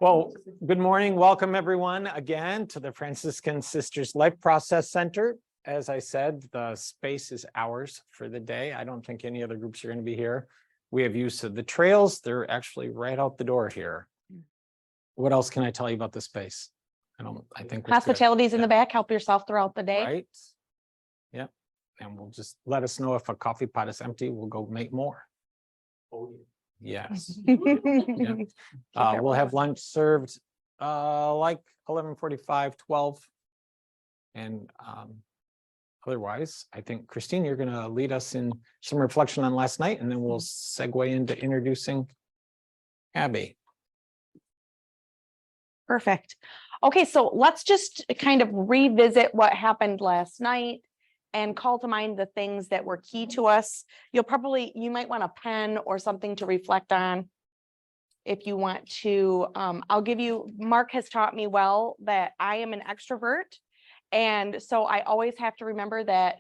Well, good morning. Welcome everyone again to the Franciscan Sisters Life Process Center. As I said, the space is ours for the day. I don't think any other groups are going to be here. We have use of the trails. They're actually right out the door here. What else can I tell you about the space? I think Hospitality's in the back. Help yourself throughout the day. Right. Yep. And we'll just let us know if a coffee pot is empty. We'll go make more. Oh, yes. Yeah. We'll have lunch served like 11:45, 12. And otherwise, I think, Christine, you're going to lead us in some reflection on last night, and then we'll segue into introducing Abby. Perfect. Okay, so let's just kind of revisit what happened last night and call to mind the things that were key to us. You might want a pen or something to reflect on if you want to. Mark has taught me well that I am an extrovert. And so I always have to remember that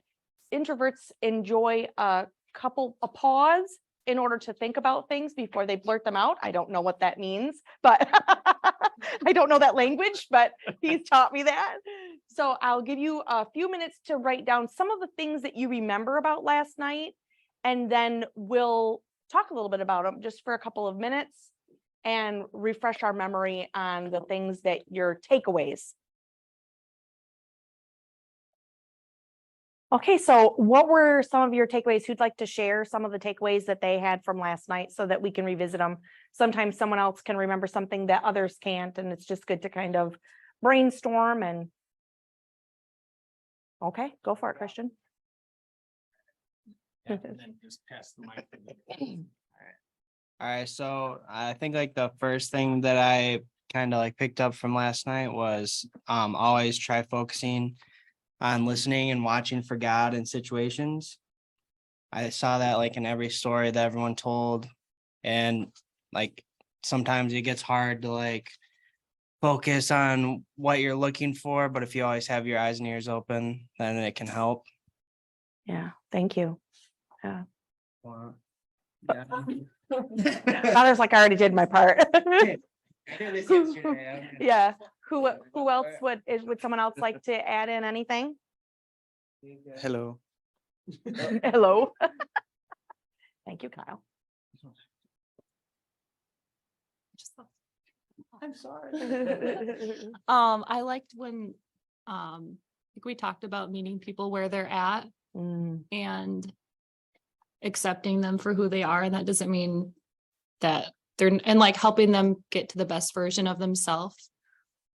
introverts enjoy a pause in order to think about things before they blurt them out. I don't know what that means, but I don't know that language, but he's taught me that. So I'll give you a few minutes to write down some of the things that you remember about last night, and then we'll talk a little bit about them just for a couple of minutes and refresh our memory on the things that your takeaways. Okay, so what were some of your takeaways? Who'd like to share some of the takeaways that they had from last night so that we can revisit them? Sometimes someone else can remember something that others can't, and it's just good to kind of brainstorm and. Okay, go for it, Christian. Yeah, and then just pass the mic. All right, so I think like the first thing that I kind of like picked up from last night was always try focusing on listening and watching for God in situations. I saw that like in every story that everyone told, and like sometimes it gets hard to like focus on what you're looking for, but if you always have your eyes and ears open, then it can help. Yeah, thank you. Yeah. Yeah. Father's like, I already did my part. Yeah. Who else would someone else like to add in anything? Hello. Hello. Thank you, Kyle. I'm sorry. I liked when like we talked about meeting people where they're at and accepting them for who they are, and that doesn't mean that they're, and like helping them get to the best version of themselves.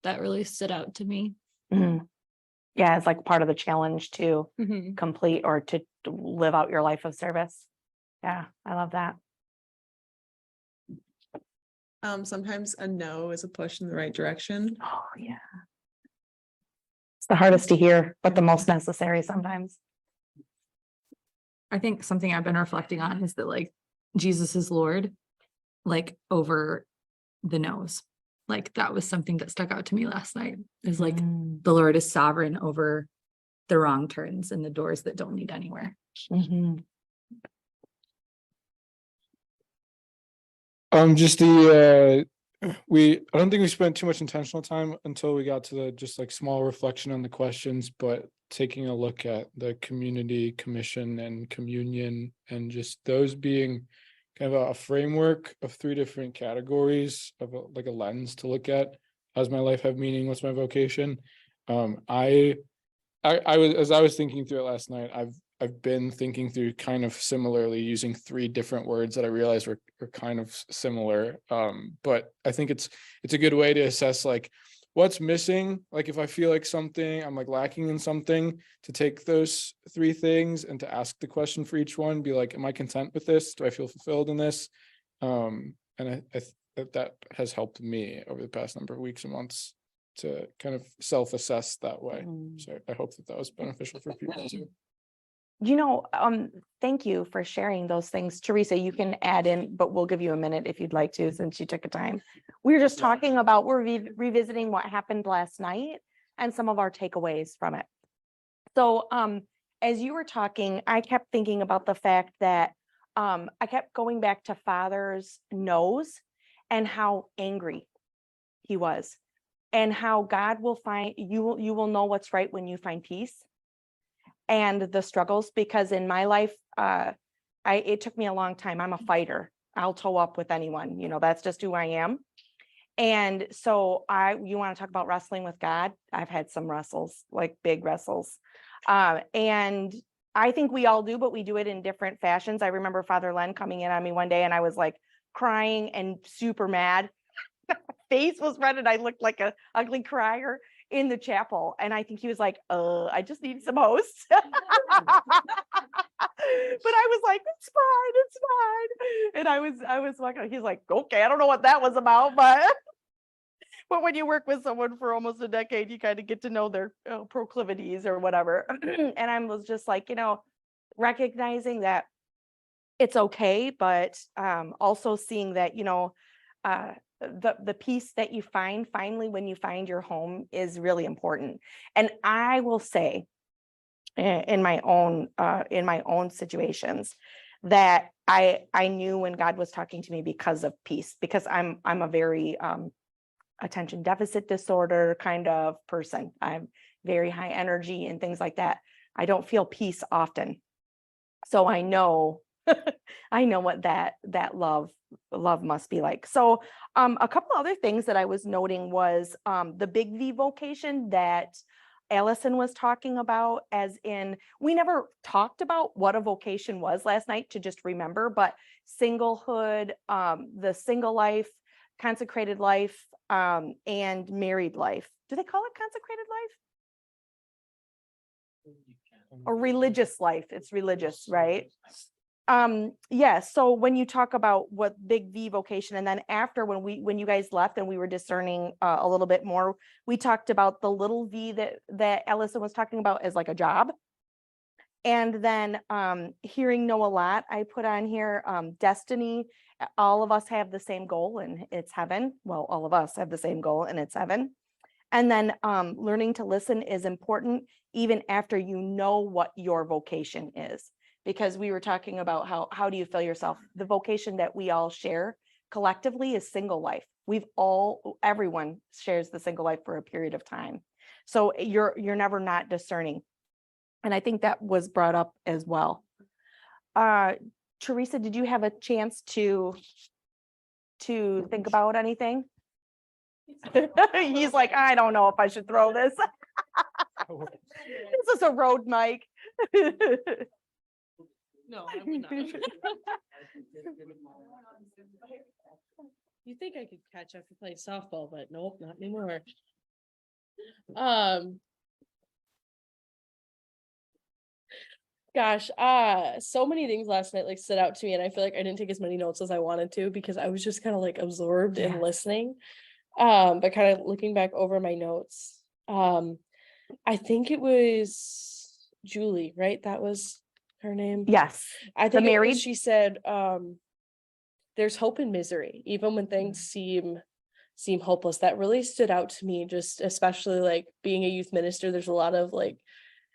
That really stood out to me. Yeah, it's like part of the challenge to complete or to live out your life of service. Yeah, I love that. Sometimes a no is a push in the right direction. Oh yeah. It's the hardest to hear, but the most necessary sometimes. I think something I've been reflecting on is that like Jesus is Lord, like over the no's. Like that was something that stuck out to me last night, is like the Lord is sovereign over the wrong turns and the doors that don't lead anywhere. Just the I don't think we spent too much intentional time until we got to the just like small reflection on the questions, but taking a look at the community commission and communion, and just those being kind of a framework of three different categories of like a lens to look at. How does my life have meaning? What's my vocation? I was, as I was thinking through it last night, I've been thinking through kind of similarly using three different words that I realized were kind of similar. But I think it's a good way to assess like what's missing. Like if I feel like something, I'm like lacking in something, to take those three things and to ask the question for each one, be like, am I content with this? Do I feel fulfilled in this? And that has helped me over the past number of weeks and months to kind of self-assess that way. So I hope that was beneficial for people too. Thank you for sharing those things. Teresa, you can add in, but we'll give you a minute if you'd like to, since you took a time. We were just talking about, we're revisiting what happened last night and some of our takeaways from it. So as you were talking, I kept thinking about the fact that I kept going back to Father's no's and how angry He was. And how God will find, you will know what's right when you find peace and the struggles, because in my life, it took me a long time. I'm a fighter. I'll toe up with anyone, that's just who I am. And so you want to talk about wrestling with God? I've had some wrestles, like big wrestles. And I think we all do, but we do it in different fashions. I remember Father Len coming in on me one day and I was like crying and super mad. Face was red and I looked like a ugly crier in the chapel. And I think he was like, I just need some hosts. But I was like, it's fine. And I was like, he's like, okay, I don't know what that was about, but when you work with someone for almost a decade, you kind of get to know their proclivities or whatever. And I was just like, recognizing that it's okay, but also seeing that, the peace that you find finally when you find your home is really important. And I will say in my own situations that I knew when God was talking to me because of peace, because I'm a very attention deficit disorder kind of person. I'm very high energy and things like that. I don't feel peace often. So I know I know what that love must be like. So a couple other things that I was noting was the big V vocation that Allison was talking about, as in, we never talked about what a vocation was last night to just remember, but singlehood, the single life, consecrated life, and married life. Do they call it consecrated life? Or religious life? It's religious, right? Yeah, so when you talk about what big V vocation, and then after when you guys left and we were discerning a little bit more, we talked about the little V that Ellison was talking about as like a job. And then hearing know a lot, I put on here destiny. All of us have the same goal and it's heaven. Well, all of us have the same goal and it's heaven. And then learning to listen is important even after you know what your vocation is. Because we were talking about how do you feel yourself? The vocation that we all share collectively is single life. Everyone shares the single life for a period of time. So you're never not discerning. And I think that was brought up as well. Teresa, did you have a chance to think about anything? He's like, I don't know if I should throw this. This is a road mic. No, I would not. You think I could catch up to play softball, but nope, not anymore. Gosh, so many things last night like stood out to me, and I feel like I didn't take as many notes as I wanted to because I was just kind of like absorbed in listening. But kind of looking back over my notes, I think it was Julie, right? That was her name. Yes. I think married? she said, there's hope in misery, even when things seem hopeless. That really stood out to me, just especially like being a youth minister. There's a lot of like,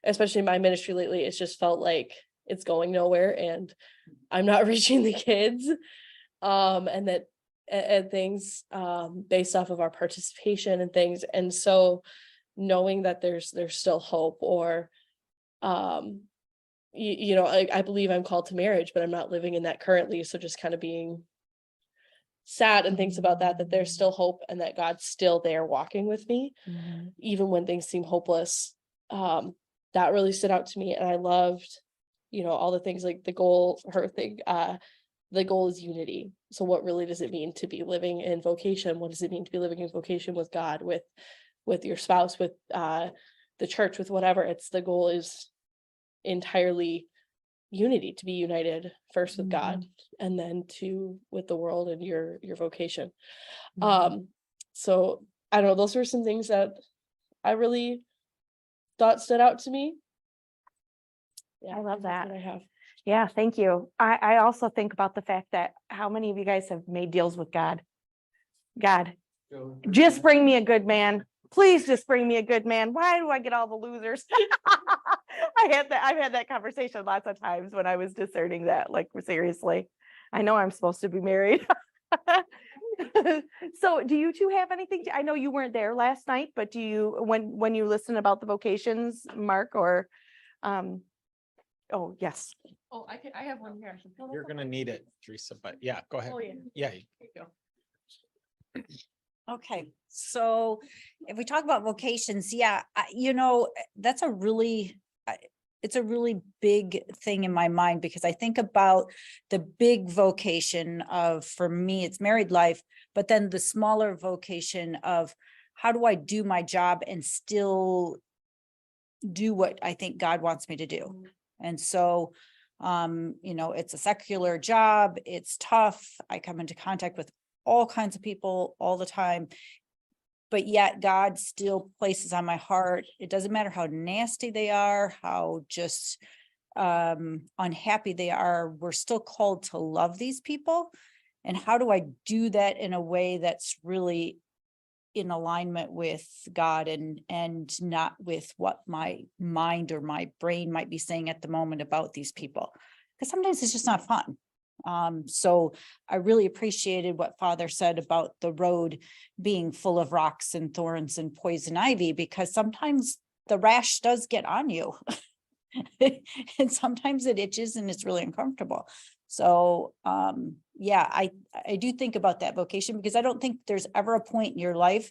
especially in my ministry lately, it's just felt like it's going nowhere and I'm not reaching the kids. And that and things based off of our participation and things. And so knowing that there's still hope, or I believe I'm called to marriage, but I'm not living in that currently. So just kind of being sad and things about that there's still hope and that God's still there walking with me, even when things seem hopeless. That really stood out to me. And I loved, all the things like the goal, her thing, the goal is unity. So what really does it mean to be living in vocation? What does it mean to be living in vocation with God, with your spouse, with the church, with whatever? It's the goal is entirely unity, to be united first with God and then with the world and your vocation. So I don't know, those were some things that I really thought stood out to me. I love that. I have. Yeah, thank you. I also think about the fact that how many of you guys have made deals with God? God, just bring me a good man. Please just bring me a good man. Why do I get all the losers? I've had that conversation lots of times when I was discerning that, like, seriously, I know I'm supposed to be married. So do you two have anything? I know you weren't there last night, but do you, when you listen about the vocations, Mark, or, oh, yes. Oh, I have one here. You're gonna need it, Teresa, but yeah, go ahead. Oh, yeah. Yeah. Okay, so if we talk about vocations, yeah, that's a really, it's a really big thing in my mind because I think about the big vocation of, for me, it's married life, but then the smaller vocation of how do I do my job and still do what I think God wants me to do. And so, it's a secular job, it's tough. I come into contact with all kinds of people all the time, but yet God still places on my heart. It doesn't matter how nasty they are, how just unhappy they are. We're still called to love these people. And how do I do that in a way that's really in alignment with God and not with what my mind or my brain might be saying at the moment about these people? Because sometimes it's just not fun. So I really appreciated what Father said about the road being full of rocks and thorns and poison ivy, because sometimes the rash does get on you and sometimes it itches and it's really uncomfortable. So, yeah, I do think about that vocation because I don't think there's ever a point in your life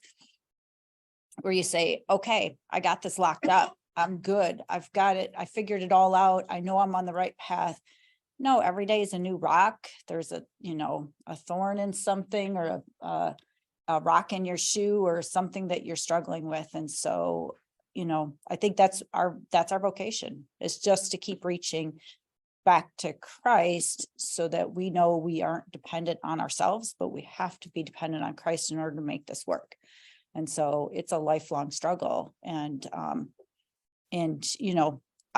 where you say, okay, I got this locked up. I'm good. I've got it. I figured it all out. I know I'm on the right path. No, every day is a new rock. There's a thorn in something or a rock in your shoe or something that you're struggling with. And so, I think that's our vocation, is just to keep reaching back to Christ so that we know we aren't dependent on ourselves, but we have to be dependent on Christ in order to make this work. And so it's a lifelong struggle. And I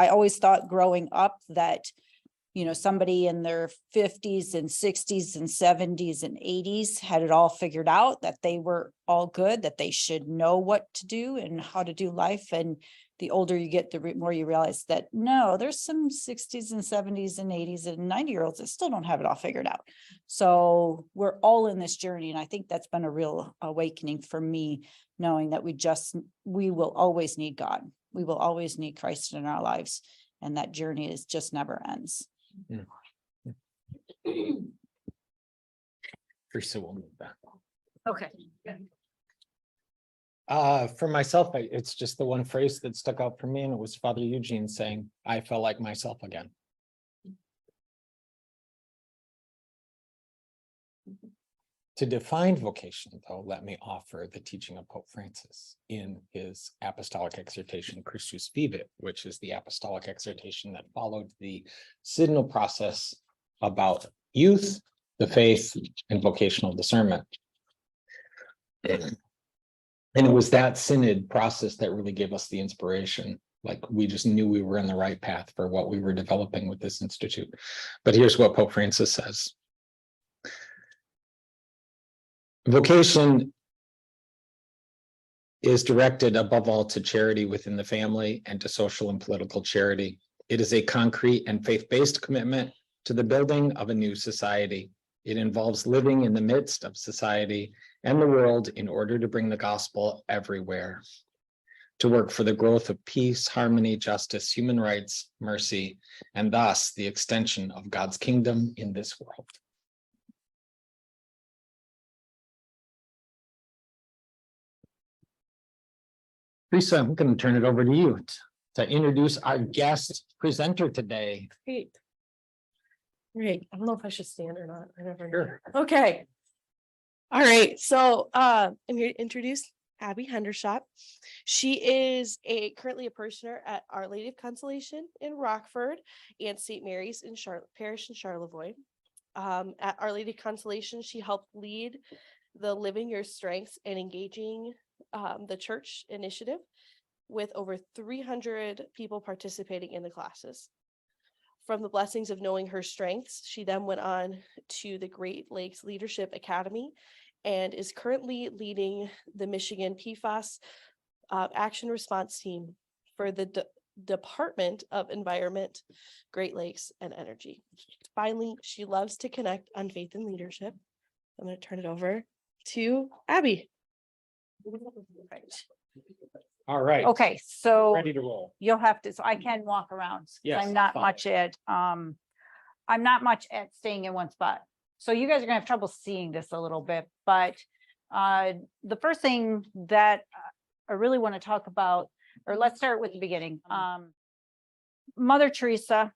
always thought growing up that somebody in their 50s and 60s and 70s and 80s had it all figured out, that they were all good, that they should know what to do and how to do life. And the older you get, the more you realize that no, there's some 60s and 70s and 80s and 90-year-olds that still don't have it all figured out. So we're all in this journey. And I think that's been a real awakening for me, knowing that we will always need God. We will always need Christ in our lives. And that journey just never ends. Teresa will move that. Okay. For myself, it's just the one phrase that stuck out for me, and it was Father Eugene saying, I felt like myself again. To define vocation, though, let me offer the teaching of Pope Francis in his apostolic exhortation, Christus Vivit, which is the apostolic exhortation that followed the synodal process about youth, the faith, and vocational discernment. And it was that synod process that really gave us the inspiration. Like, we just knew we were on the right path for what we were developing with this institute. But here's what Pope Francis says. Vocation is directed above all to charity within the family and to social and political charity. It is a concrete and faith-based commitment to the building of a new society. It involves living in the midst of society and the world in order to bring the gospel everywhere, to work for the growth of peace, harmony, justice, human rights, mercy, and thus the extension of God's kingdom in this world. Teresa, I'm going to turn it over to you to introduce our guest presenter today. Great. Great. I don't know if I should stand or not. I never know. Sure. Okay. All right. So I'm here to introduce Abby Hendershott. She is currently a parishioner at Our Lady of Consolation in Rockford and St. Mary's in Parish in Charlevoix. At Our Lady of Consolation, she helped lead the Living Your Strengths and Engaging the Church initiative, with over 300 people participating in the classes. From the blessings of knowing her strengths, she then went on to the Great Lakes Leadership Academy and is currently leading the Michigan PFAS Action Response Team for the Department of Environment, Great Lakes, and Energy. Finally, she loves to connect on faith and leadership. I'm going to turn it over to Abby. All right. Okay, so Ready to roll. you'll have to, so I can walk around. 'Cause Yes, I'm not fine. much at staying in one spot. So you guys are gonna have trouble seeing this a little bit, but the first thing that I really want to talk about, or let's start with the beginning. Mother Teresa,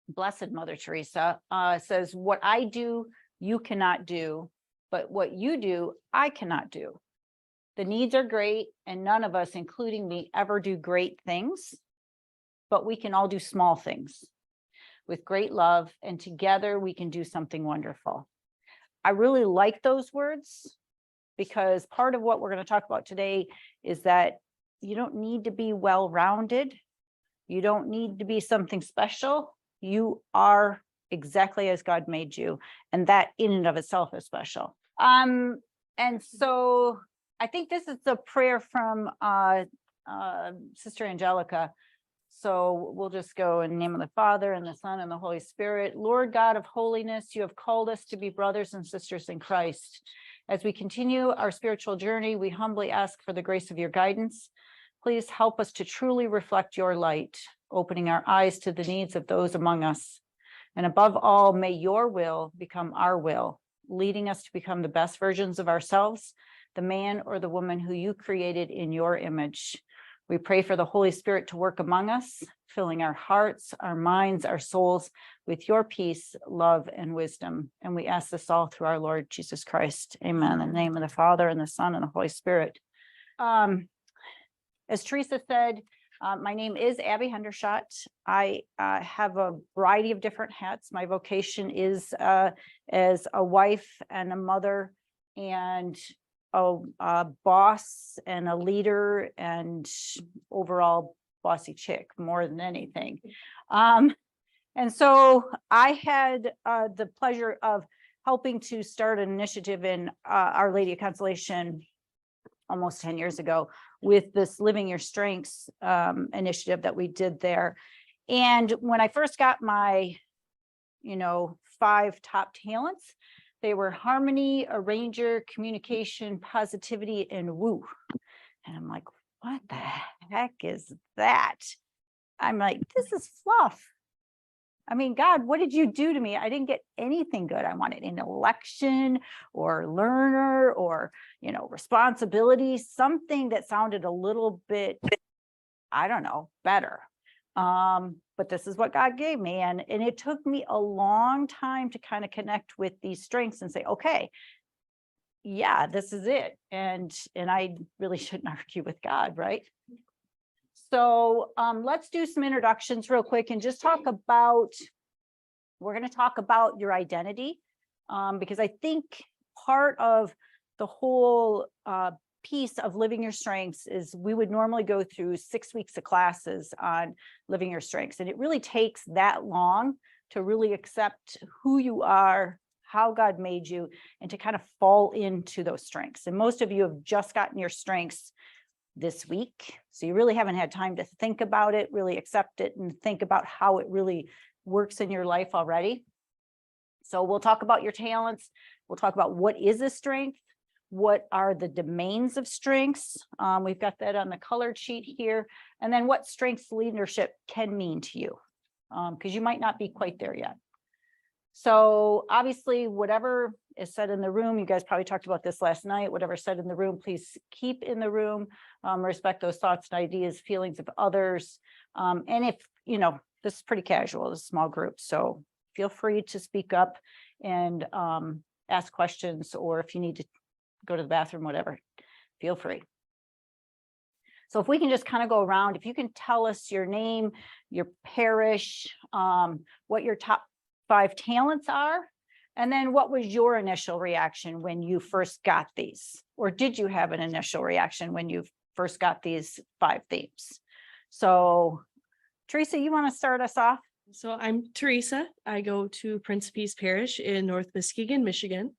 Blessed Mother Teresa, says, "What I do, you cannot do, but what you do, I cannot do. The needs are great, and none of us, including me, ever do great things, but we can all do small things with great love, and together we can do something wonderful." I really like those words because part of what we're going to talk about today is that you don't need to be well-rounded. You don't need to be something special. You are exactly as God made you, and that in and of itself is special. And so I think this is the prayer from Sister Angelica. So we'll just go in the name of the Father and the Son and the Holy Spirit. Lord God of holiness, you have called us to be brothers and sisters in Christ. As we continue our spiritual journey, we humbly ask for the grace of your guidance. Please help us to truly reflect your light, opening our eyes to the needs of those among us. And above all, may your will become our will, leading us to become the best versions of ourselves, the man or the woman who you created in your image. We pray for the Holy Spirit to work among us, filling our hearts, our minds, our souls with your peace, love, and wisdom. And we ask this all through our Lord Jesus Christ. Amen. In the name of the Father and the Son and the Holy Spirit. As Teresa said, my name is Abby Hendershott. I have a variety of different hats. My vocation is as a wife and a mother and a boss and a leader and overall bossy chick more than anything. And so I had the pleasure of helping to start an initiative in Our Lady of Consolation almost 10 years ago with this Living Your Strengths initiative that we did there. And when I first got my, 5 top talents, they were harmony, arranger, communication, positivity, and woo. And I'm like, what the heck is that? I'm like, this is fluff. I mean, God, what did you do to me? I didn't get anything good. I wanted intellection or learner or, responsibility, something that sounded a little bit, I don't know, better. But this is what God gave me. And it took me a long time to kind of connect with these strengths and say, okay, yeah, this is it. And I really shouldn't argue with God, right? So let's do some introductions real quick and just talk about, we're going to talk about your identity, because I think part of the whole piece of Living Your Strengths is we would normally go through 6 weeks of classes on Living Your Strengths. And it really takes that long to really accept who you are, how God made you, and to kind of fall into those strengths. And most of you have just gotten your strengths this week. So you really haven't had time to think about it, really accept it, and think about how it really works in your life already. So we'll talk about your talents. We'll talk about what is a strength, what are the domains of strengths. We've got that on the colored sheet here. And then what strengths leadership can mean to you, because you might not be quite there yet. So obviously, whatever is said in the room, you guys probably talked about this last night, whatever is said in the room, please keep in the room, respect those thoughts and ideas, feelings of others. And if, this is pretty casual, this is a small group, so feel free to speak up and ask questions, or if you need to go to the bathroom, whatever, feel free. So if we can just kind of go around, if you can tell us your name, your parish, what your top 5 talents are, and then what was your initial reaction when you first got these? Or did you have an initial reaction when you first got these 5 themes? So Teresa, you want to start us off? So I'm Teresa. I go to Prince of Peace Parish in North Muskegon, Michigan.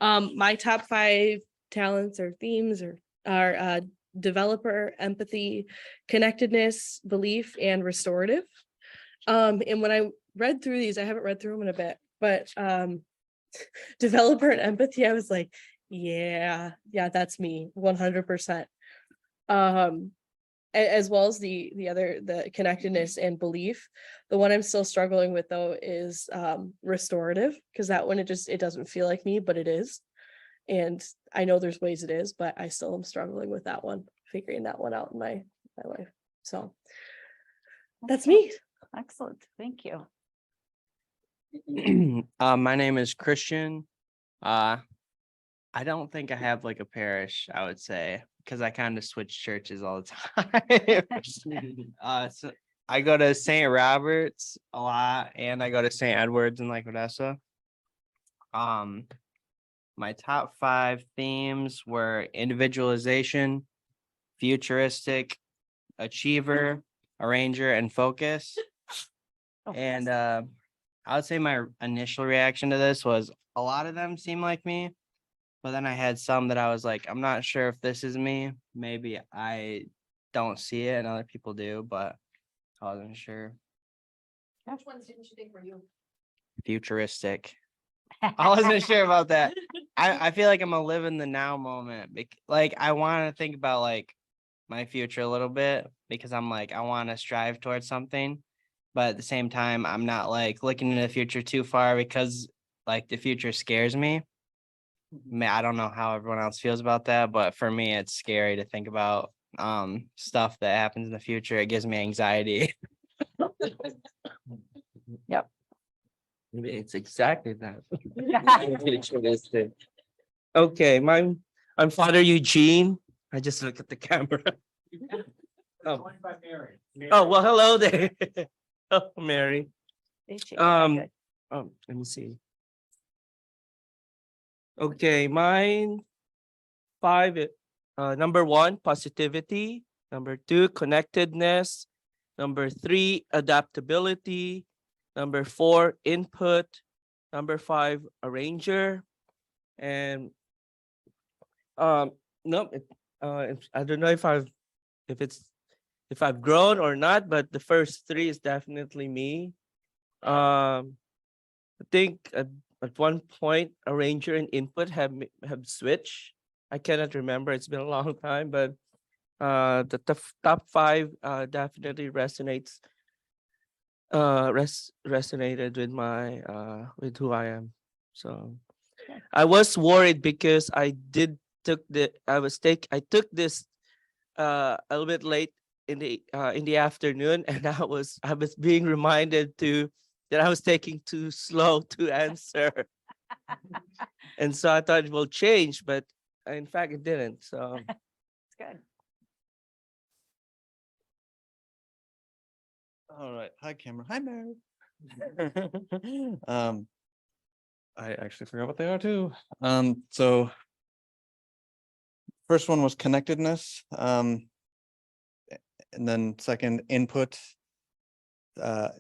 My top 5 talents or themes are developer, empathy, connectedness, belief, and restorative. And when I read through these, I haven't read through them in a bit, but developer and empathy, I was like, Yeah, that's me, 100%. As well as the connectedness and belief. The one I'm still struggling with though is restorative, because that one it doesn't feel like me, but it is. And I know there's ways it is, but I still am struggling with that one, figuring that one out in my life. So that's me. Excellent, thank you. My name is Christian. I don't think I have like a parish, I would say, because I kind of switch churches all the time. So I go to St. Robert's a lot, and I go to St. Edward's in Lake Odessa. My top 5 themes were individualization, futuristic, achiever, arranger, and focus. And I would say my initial reaction to this was a lot of them seem like me, but then I had some that I was like, I'm not sure if this is me. Maybe I don't see it and other people do, but I wasn't sure. Which ones didn't you think were you? Futuristic. I wasn't sure about that. I feel like I'm a live in the now moment. Like I want to think about like my future a little bit, because I'm like, I want to strive towards something. But at the same time, I'm not like looking into the future too far, because like the future scares me. I don't know how everyone else feels about that, but for me, it's scary to think about stuff that happens in the future. It gives me anxiety. Yep. Maybe it's exactly that. Futuristic. Okay, I'm Father Eugene. I just look at the camera. Oh. Oh, well, hello there. Oh, Mary. Let me see. Okay, mine 5. Number 1, positivity. Number 2, connectedness. Number 3, adaptability. Number 4, input. Number 5, arranger. And no, I don't know if I've grown or not, but the first 3 is definitely me. I think at one point, arranger and input have switched. I cannot remember. It's been a long time, but the top 5 definitely resonated with my with who I am. So I was worried because I took this a little bit late in the afternoon, and I was being reminded that I was taking too slow to answer. And so I thought it will change, but in fact it didn't. So It's good. All right. Hi, camera. Hi, Mary. I actually forgot what they are too. So first one was connectedness. And then second, input. I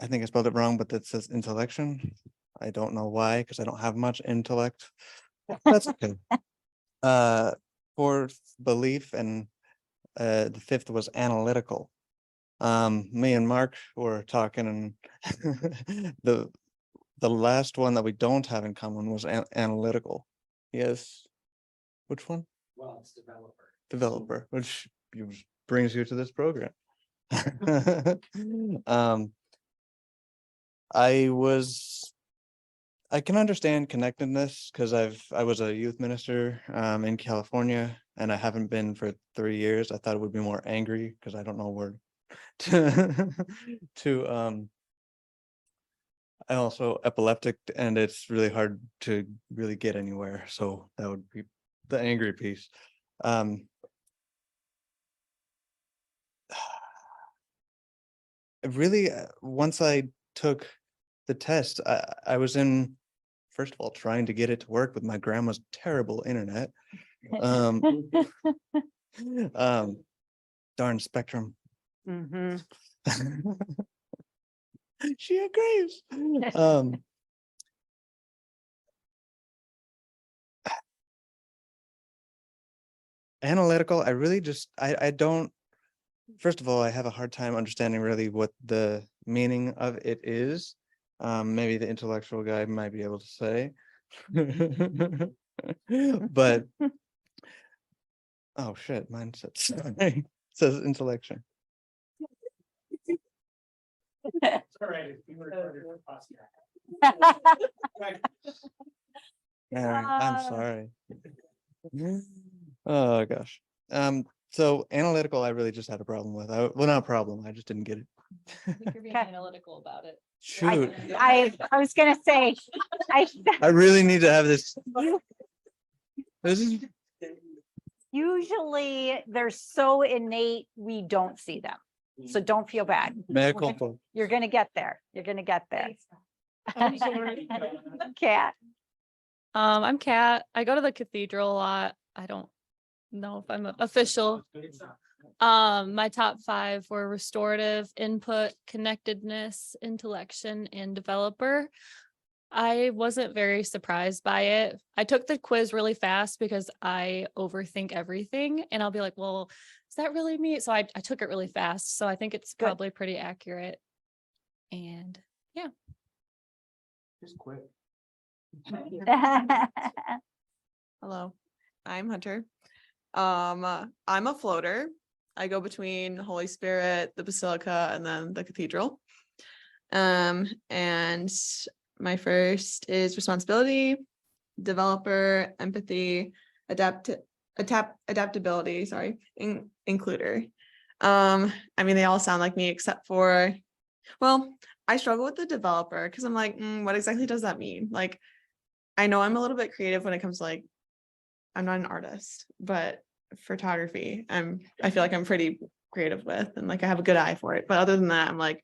think I spelled it wrong, but that says intellection. I don't know why, because I don't have much intellect. That's okay. Fourth, belief, and the 5th was analytical. Me and Mark were talking, and the last one that we don't have in common was analytical. Yes. Which one? Well, it's developer. Developer, which brings you to this program. I can understand connectedness because I was a youth minister in California, and I haven't been for 3 years. I thought it would be more angry because I don't know where to I also epileptic, and it's really hard to really get anywhere. So that would be the angry piece. Really, once I took the test, I was in, first of all, trying to get it to work with my grandma's terrible internet. Darn Spectrum. Mm-hmm. She agrees. Analytical, I really I don't, first of all, I have a hard time understanding really what the meaning of it is. Maybe the intellectual guy might be able to say. But oh shit, mine says says intellection. Aaron, I'm sorry. Oh gosh. So analytical, I really just had a problem with. Well, not a problem. I just didn't get it. I think you're being Okay. analytical about it. Shoot, I was gonna say, I really need to have this. This is usually they're so innate, we don't see them. So don't feel bad. mea culpa. You're gonna get there. You're gonna get there. I'm sorry. Cat. I'm Kat. I go to the cathedral a lot. I don't know if I'm official. My top 5 were restorative, input, connectedness, intellection, and developer. I wasn't very surprised by it. I took the quiz really fast because I overthink everything and I'll be like, well, is that really me? So I took it really fast. So I think it's Good. probably pretty accurate. And yeah. Just quit. Hello, I'm Hunter. I'm a floater. I go between Holy Spirit, the Basilica, and then the cathedral. And my first is responsibility, developer, empathy, adaptability, sorry, includer. I mean, they all sound like me except for, well, I struggle with the developer because I'm like, what exactly does that mean? Like, I know I'm a little bit creative when it comes to like, I'm not an artist, but photography, I feel like I'm pretty creative with, and like I have a good eye for it. But other than that, I'm like,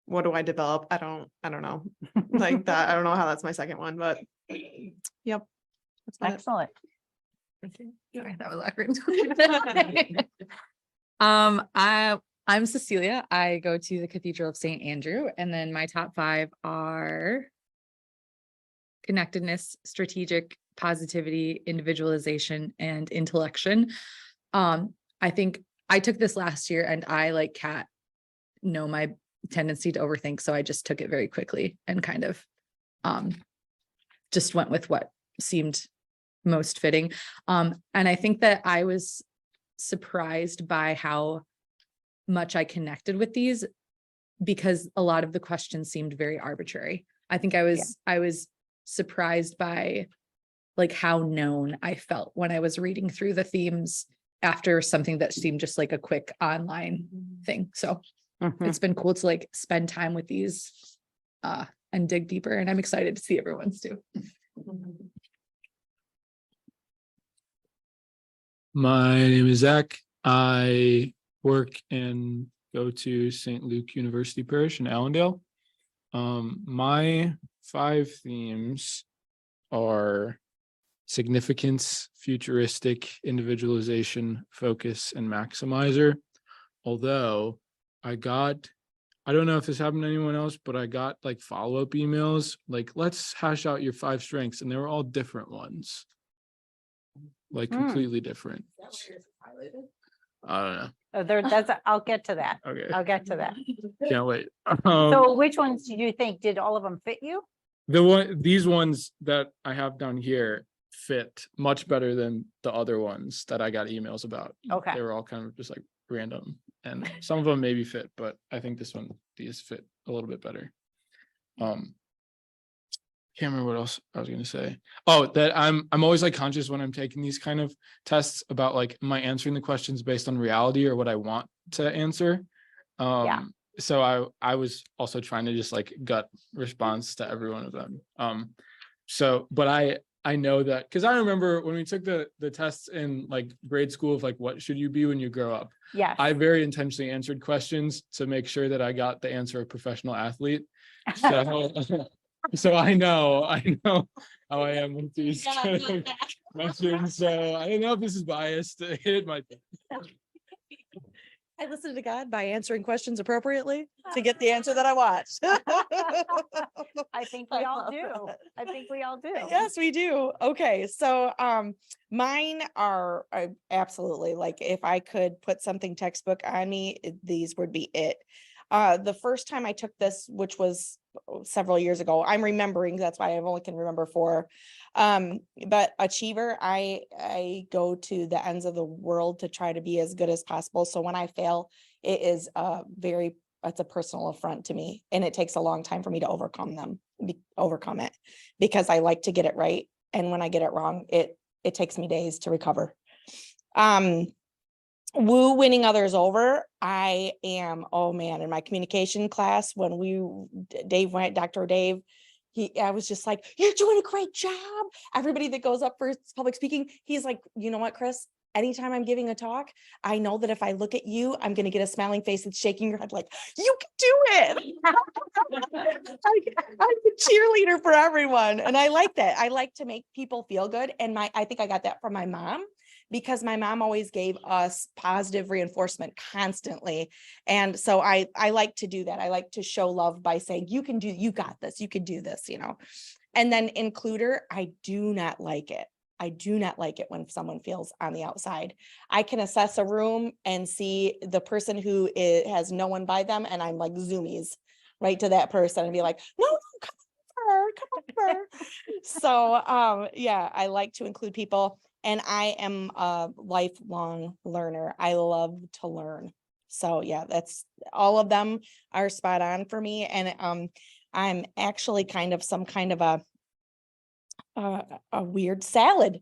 what do I develop? I don't know. Like that. I don't know how that's my second one, but yep. That's about it. Excellent. Sorry, that was awkward. I'm Cecilia. I go to the Cathedral of St. Andrew, and then my top 5 are connectedness, strategic, positivity, individualization, and intellection. I think I took this last year, and I, like Kat, know my tendency to overthink, so I just took it very quickly and kind of just went with what seemed most fitting. And I think that I was surprised by how much I connected with these, because a lot of the questions seemed very arbitrary. I think I was surprised by like how known I felt when I was reading through the themes after something that seemed just like a quick online thing. So it's been cool to like spend time with these and dig deeper, and I'm excited to see everyone's too. My name is Zach. I work and go to St. Luke University Parish in Allendale. My 5 themes are significance, futuristic, individualization, focus, and maximizer. Although I don't know if this happened to anyone else, but I got like follow-up emails, like, let's hash out your 5 strengths. And they were all different ones. Like completely different. I don't know. I'll get to that. Okay. I'll get to that. Can't wait. So which ones did you think? Did all of them fit you? These ones that I have down here fit much better than the other ones that I got emails about. Okay. They were all kind of just like random, and some of them maybe fit, but I think these fit a little bit better. Can't remember what else I was going to say. Oh, that I'm always like conscious when I'm taking these kind of tests about like, am I answering the questions based on reality or what I want to answer? So I was also trying to just like gut response to every one of them. But I know that because I remember when we took the tests in like grade school of like, what should you be when you grow up? Yes. I very intentionally answered questions to make sure that I got the answer of professional athlete. So so I know how I am with these kind of questions. So I don't know if this is biased. It might be. I listen to God by answering questions appropriately to get the answer that I want. I think we all do. I think we all do. Yes, we do. Okay, so mine are absolutely like, if I could put something textbook on me, these would be it. The first time I took this, which was several years ago, I'm remembering, that's why I only can remember 4. But achiever, I go to the ends of the world to try to be as good as possible. So when I fail, it is it's a personal affront to me, and it takes a long time for me to overcome it, because I like to get it right. And when I get it wrong, it takes me days to recover. Woo winning others over. I am, oh man, in my communication class, when Dr. Dave, I was just like, you're doing a great job. Everybody that goes up for public speaking, he's like, you know what, Chris? Anytime I'm giving a talk, I know that if I look at you, I'm going to get a smiling face and shaking your head like, you can do it. I'm the cheerleader for everyone. And I like that. I like to make people feel good. And I think I got that from my mom, because my mom always gave us positive reinforcement constantly. And so I like to do that. I like to show love by saying, you got this, you can do this, And then includer, I do not like it. I do not like it when someone feels on the outside. I can assess a room and see the person who has no one by them, and I'm like zoomies right to that person and be like, no, come over. So yeah, I like to include people, and I am a lifelong learner. I love to learn. So yeah, that's all of them are spot on for me. And I'm actually some kind of a weird salad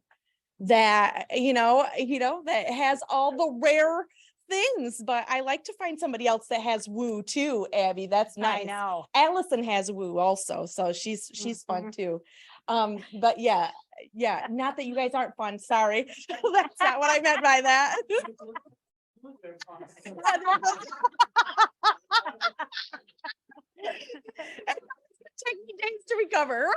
that, that has all the rare things, but I like to find somebody else that has woo too, Abby. That's nice. I know. Allison has woo also, so she's fun too. But yeah, not that you guys aren't fun. Sorry. That's not what I meant by that. Take me days to recover.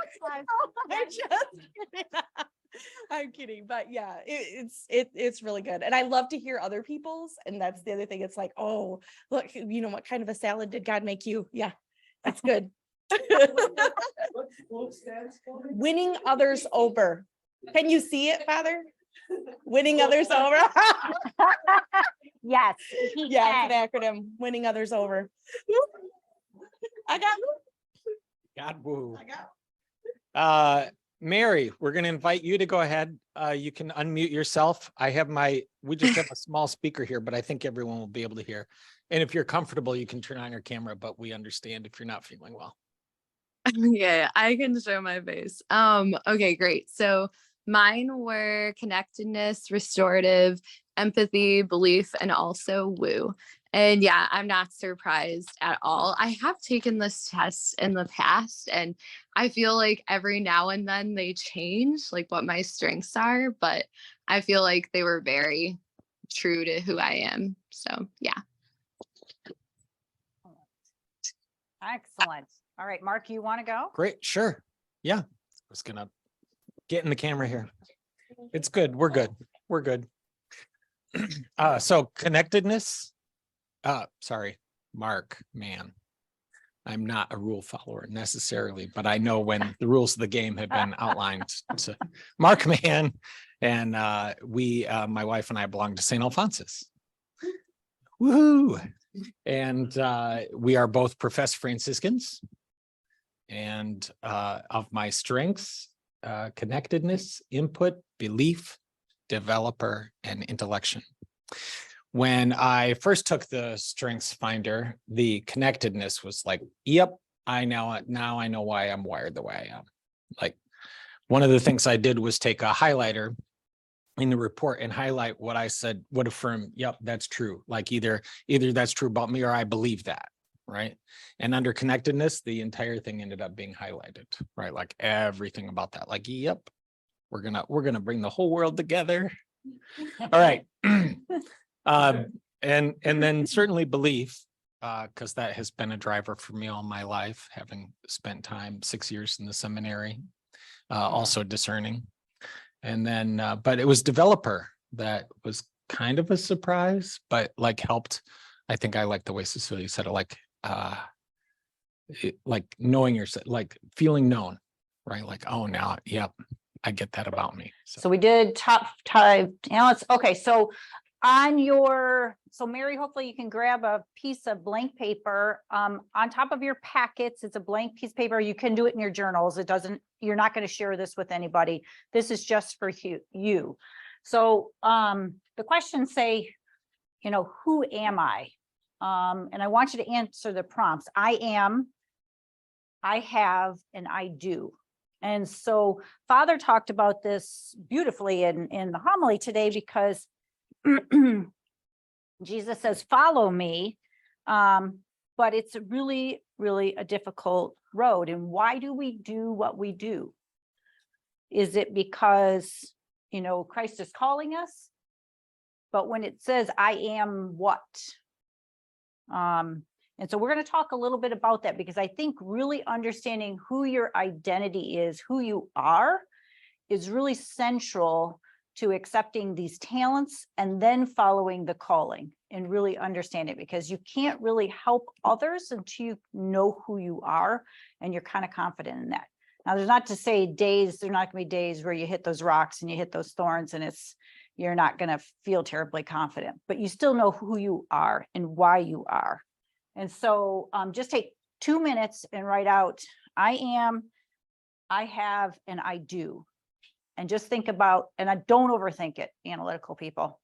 I'm kidding, but yeah, it's really good, and I love to hear other people's. And that's the other thing. It's like, oh, look, what kind of a salad did God make you? Yeah, that's good. Winning others over. Can you see it, Father? Winning others over. Yes. Yeah, it's an acronym. Winning others over. I got. God, woo. I got. Mary, we're going to invite you to go ahead. You can unmute yourself. We just have a small speaker here, but I think everyone will be able to hear. And if you're comfortable, you can turn on your camera, but we understand if you're not feeling well. Yeah, I can show my face. Okay, great. So mine were connectedness, restorative, empathy, belief, and also woo. And yeah, I'm not surprised at all. I have taken this test in the past, and I feel like every now and then they change like what my strengths are, but I feel like they were very true to who I am. So yeah. Excellent. All right, Mark, you want to go? Great. Sure. Yeah. I was going to get in the camera here. It's good. We're good. We're good. So connectedness. Sorry, Mark, man. I'm not a rule follower necessarily, but I know when the rules of the game have been outlined. To Mark, man, and my wife and I belong to St. Alphonsus. Woohoo! And we are both professed Franciscans. And of my strengths, connectedness, input, belief, developer, and intellection. When I first took the Strengths Finder, the connectedness was like, yep, now I know why I'm wired the way I am. Like, one of the things I did was take a highlighter in the report and highlight what I said would affirm, yep, that's true. Like either that's true about me or I believe that, right? And under connectedness, the entire thing ended up being highlighted, right? Like everything about that, like, yep, we're gonna bring the whole world together. All right. And then certainly belief, because that has been a driver for me all my life, having spent 6 years in the seminary, also discerning. And then, but it was developer that was kind of a surprise, but like helped. I think I like the way Cecilia said it, like knowing yourself, like feeling known, right? Like, oh, now, yep, I get that about me. So we did top 5 talents. Okay, so on your, so Mary, hopefully you can grab a piece of blank paper. On top of your packets, it's a blank piece of paper. You can do it in your journals. It doesn't, you're not going to share this with anybody. This is just for you. So the questions say, you know, who am I? And I want you to answer the prompts. I am, I have, and I do. And so Father talked about this beautifully in the homily today, because Jesus says, follow me. But it's really, really a difficult road. And why do we do what we do? Is it because, you know, Christ is calling us? But when it says, I am what? And so we're going to talk a little bit about that, because I think really understanding who your identity is, who you are, is really central to accepting these talents and then following the calling and really understand it, because you can't really help others until you know who you are and you're kind of confident in that. Now, there's not to say days, there's not going to be days where you hit those rocks and you hit those thorns and you're not going to feel terribly confident, but you still know who you are and why you are. And so just take 2 minutes and write out, I am, I have, and I do. And just think about, and I don't overthink it, analytical people.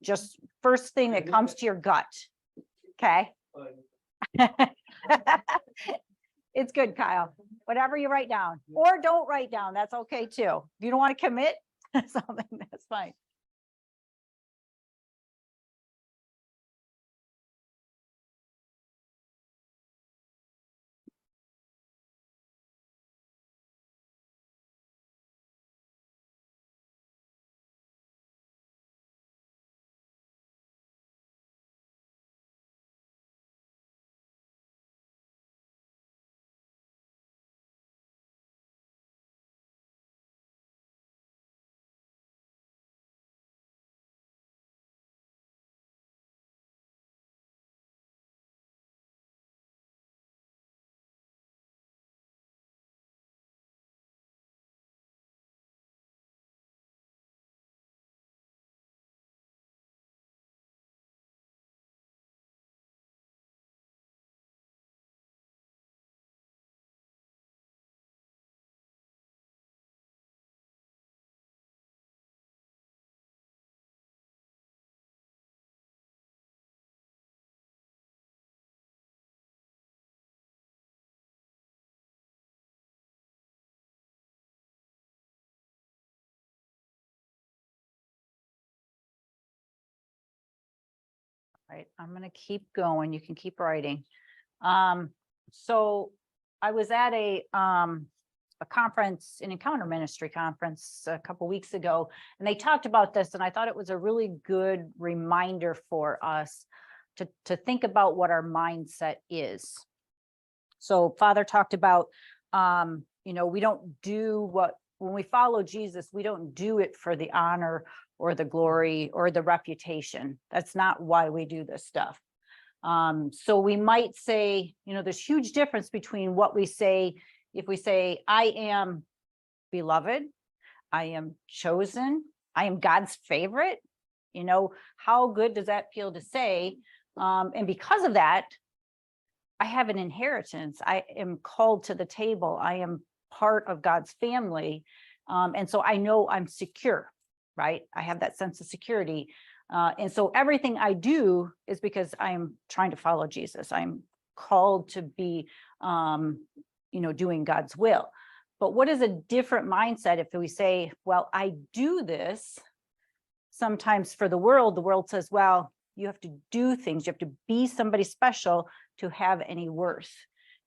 Just first thing that comes to your gut. Okay. It's good, Kyle. Whatever you write down, or don't write down, that's okay too. If you don't want to commit something, that's fine. Right, I'm going to keep going. You can keep writing. So I was at a conference, an encounter ministry conference a couple weeks ago, and they talked about this, and I thought it was a really good reminder for us to think about what our mindset is. So Father talked about, you know, we don't do when we follow Jesus, we don't do it for the honor or the glory or the reputation. That's not why we do this stuff. So we might say, you know, there's huge difference between what we say. If we say, I am beloved, I am chosen, I am God's favorite, you know, how good does that feel to say? And because of that, I have an inheritance. I am called to the table. I am part of God's family. And so I know I'm secure, right? I have that sense of security. And so everything I do is because I'm trying to follow Jesus. I'm called to be, you know, doing God's will. But what is a different mindset if we say, well, I do this? Sometimes for the world says, well, you have to do things. You have to be somebody special to have any worth.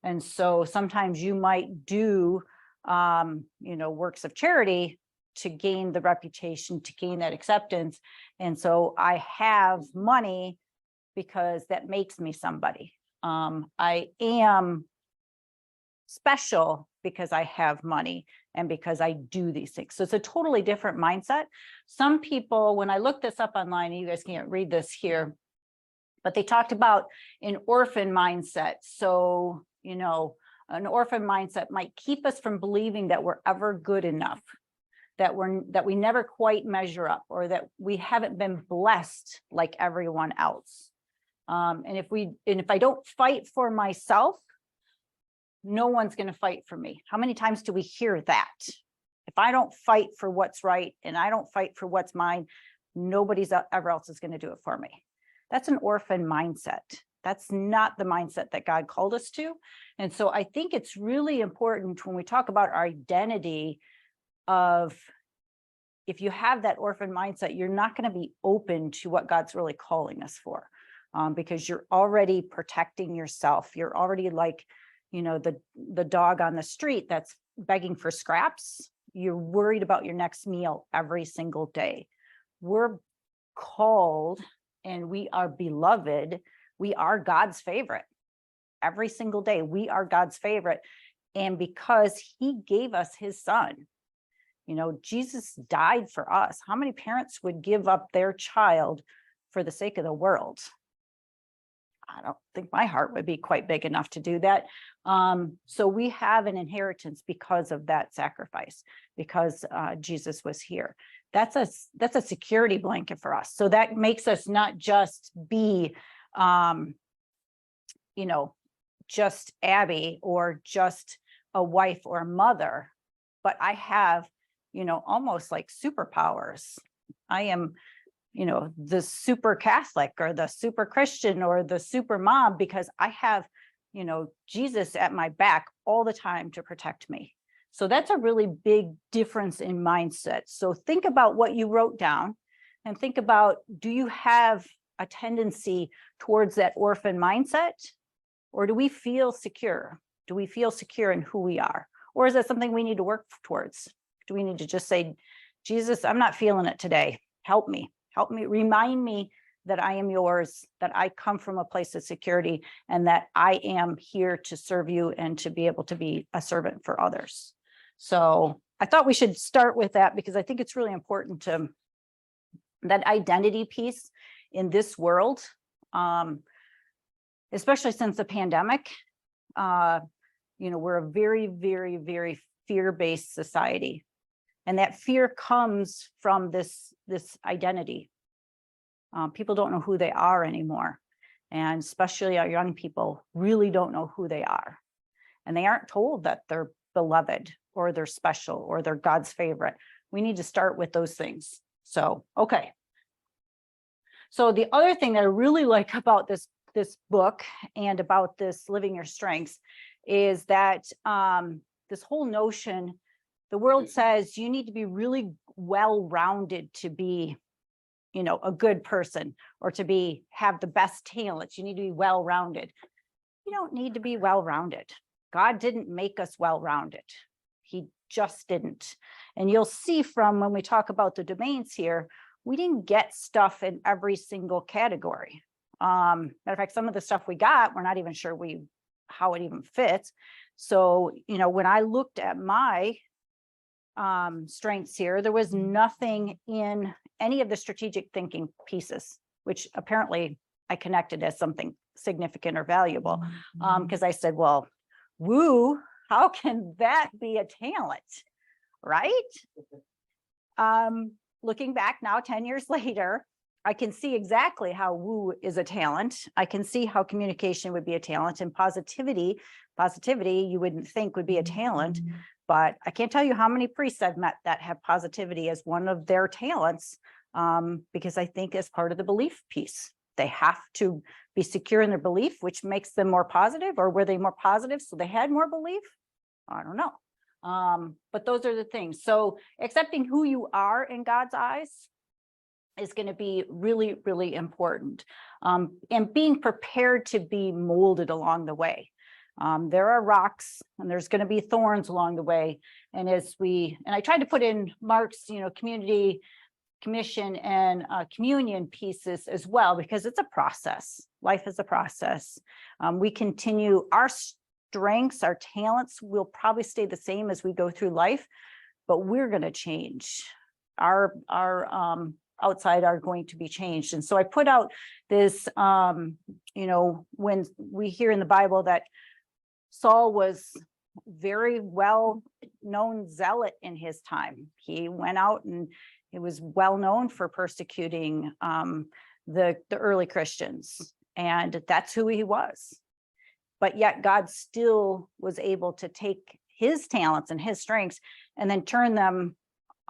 And so sometimes you might do, you know, works of charity to gain the reputation, to gain that acceptance. And so I have money because that makes me somebody. I am special because I have money and because I do these things. So it's a totally different mindset. Some people, when I looked this up online, and you guys can't read this here, but they talked about an orphan mindset. So, you know, an orphan mindset might keep us from believing that we're ever good enough. that we never quite measure up, or that we haven't been blessed like everyone else. And if I don't fight for myself, no one's going to fight for me. How many times do we hear that? If I don't fight for what's right and I don't fight for what's mine, nobody's ever else is going to do it for me. That's an orphan mindset. That's not the mindset that God called us to. And so I think it's really important when we talk about our identity of, if you have that orphan mindset, you're not going to be open to what God's really calling us for, because you're already protecting yourself. You're already like, the dog on the street that's begging for scraps. You're worried about your next meal every single day. We're called and we are beloved. We are God's favorite. Every single day, we are God's favorite. And because he gave us his son, Jesus died for us. How many parents would give up their child for the sake of the world? I don't think my heart would be quite big enough to do that. So we have an inheritance because of that sacrifice, because Jesus was here. That's a security blanket for us. So that makes us not just be, just Abby or just a wife or a mother, but I have, almost like superpowers. I am, the super Catholic or the super Christian or the super mom, because I have, Jesus at my back all the time to protect me. So that's a really big difference in mindset. So think about what you wrote down and think about, do you have a tendency towards that orphan mindset? Or do we feel secure? Do we feel secure in who we are? Or is that something we need to work towards? Do we need to just say, Jesus, I'm not feeling it today. Help me, remind me that I am yours, that I come from a place of security, and that I am here to serve you and to be able to be a servant for others. So I thought we should start with that, because I think it's really important to that identity piece in this world, especially since the pandemic. We're a very, very, very fear-based society. And that fear comes from this identity. People don't know who they are anymore. And especially our young people really don't know who they are. And they aren't told that they're beloved or they're special or they're God's favorite. We need to start with those things. So, okay. So the other thing that I really like about this book and about this Living Your Strengths is that this whole notion, the world says you need to be really well-rounded to be, a good person, or to have the best talents. You need to be well-rounded. You don't need to be well-rounded. God didn't make us well-rounded. He just didn't. And you'll see from when we talk about the domains here, we didn't get stuff in every single category. Matter of fact, some of the stuff we got, we're not even sure how it even fits. So, when I looked at my strengths here, there was nothing in any of the strategic thinking pieces, which apparently I connected as something significant or valuable. Because I said, well, woo, how can that be a talent? Right? Looking back now, 10 years later, I can see exactly how woo is a talent. I can see how communication would be a talent, and positivity you wouldn't think would be a talent. But I can't tell you how many priests I've met that have positivity as one of their talents, because I think as part of the belief piece, they have to be secure in their belief, which makes them more positive. Or were they more positive so they had more belief? I don't know. But those are the things. So accepting who you are in God's eyes is going to be really, really important. And being prepared to be molded along the way. There are rocks and there's going to be thorns along the way. And I tried to put in Mark's, community commission and communion pieces as well, because it's a process. Life is a process. We continue, our strengths, our talents will probably stay the same as we go through life, but we're going to change. Our outside are going to be changed. And so I put out this, when we hear in the Bible that Saul was very well-known zealot in his time. He went out and he was well known for persecuting the early Christians, and that's who he was. But yet God still was able to take his talents and his strengths and then turn them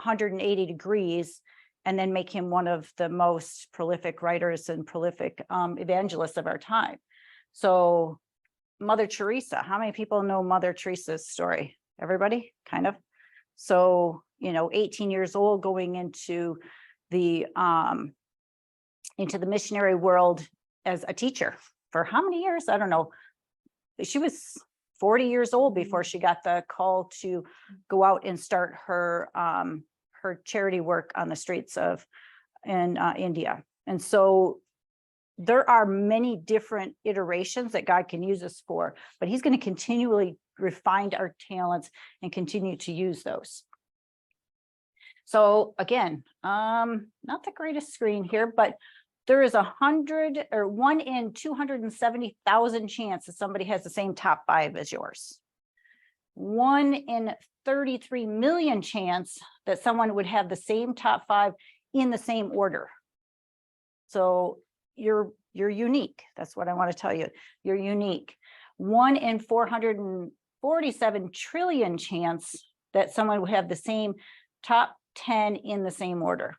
180 degrees and then make him one of the most prolific writers and prolific evangelists of our time. So Mother Teresa, how many people know Mother Teresa's story? Everybody, kind of. So, 18 years old, going into the missionary world as a teacher for how many years? I don't know. She was 40 years old before she got the call to go out and start her charity work on the streets in India. And so there are many different iterations that God can use us for, but he's going to continually refine our talents and continue to use those. So again, not the greatest screen here, but there is 1 in 270,000 chance that somebody has the same top 5 as yours. 1 in 33 million chance that someone would have the same top 5 in the same order. So you're unique. That's what I want to tell you. You're unique. 1 in 447 trillion chance that someone would have the same top 10 in the same order.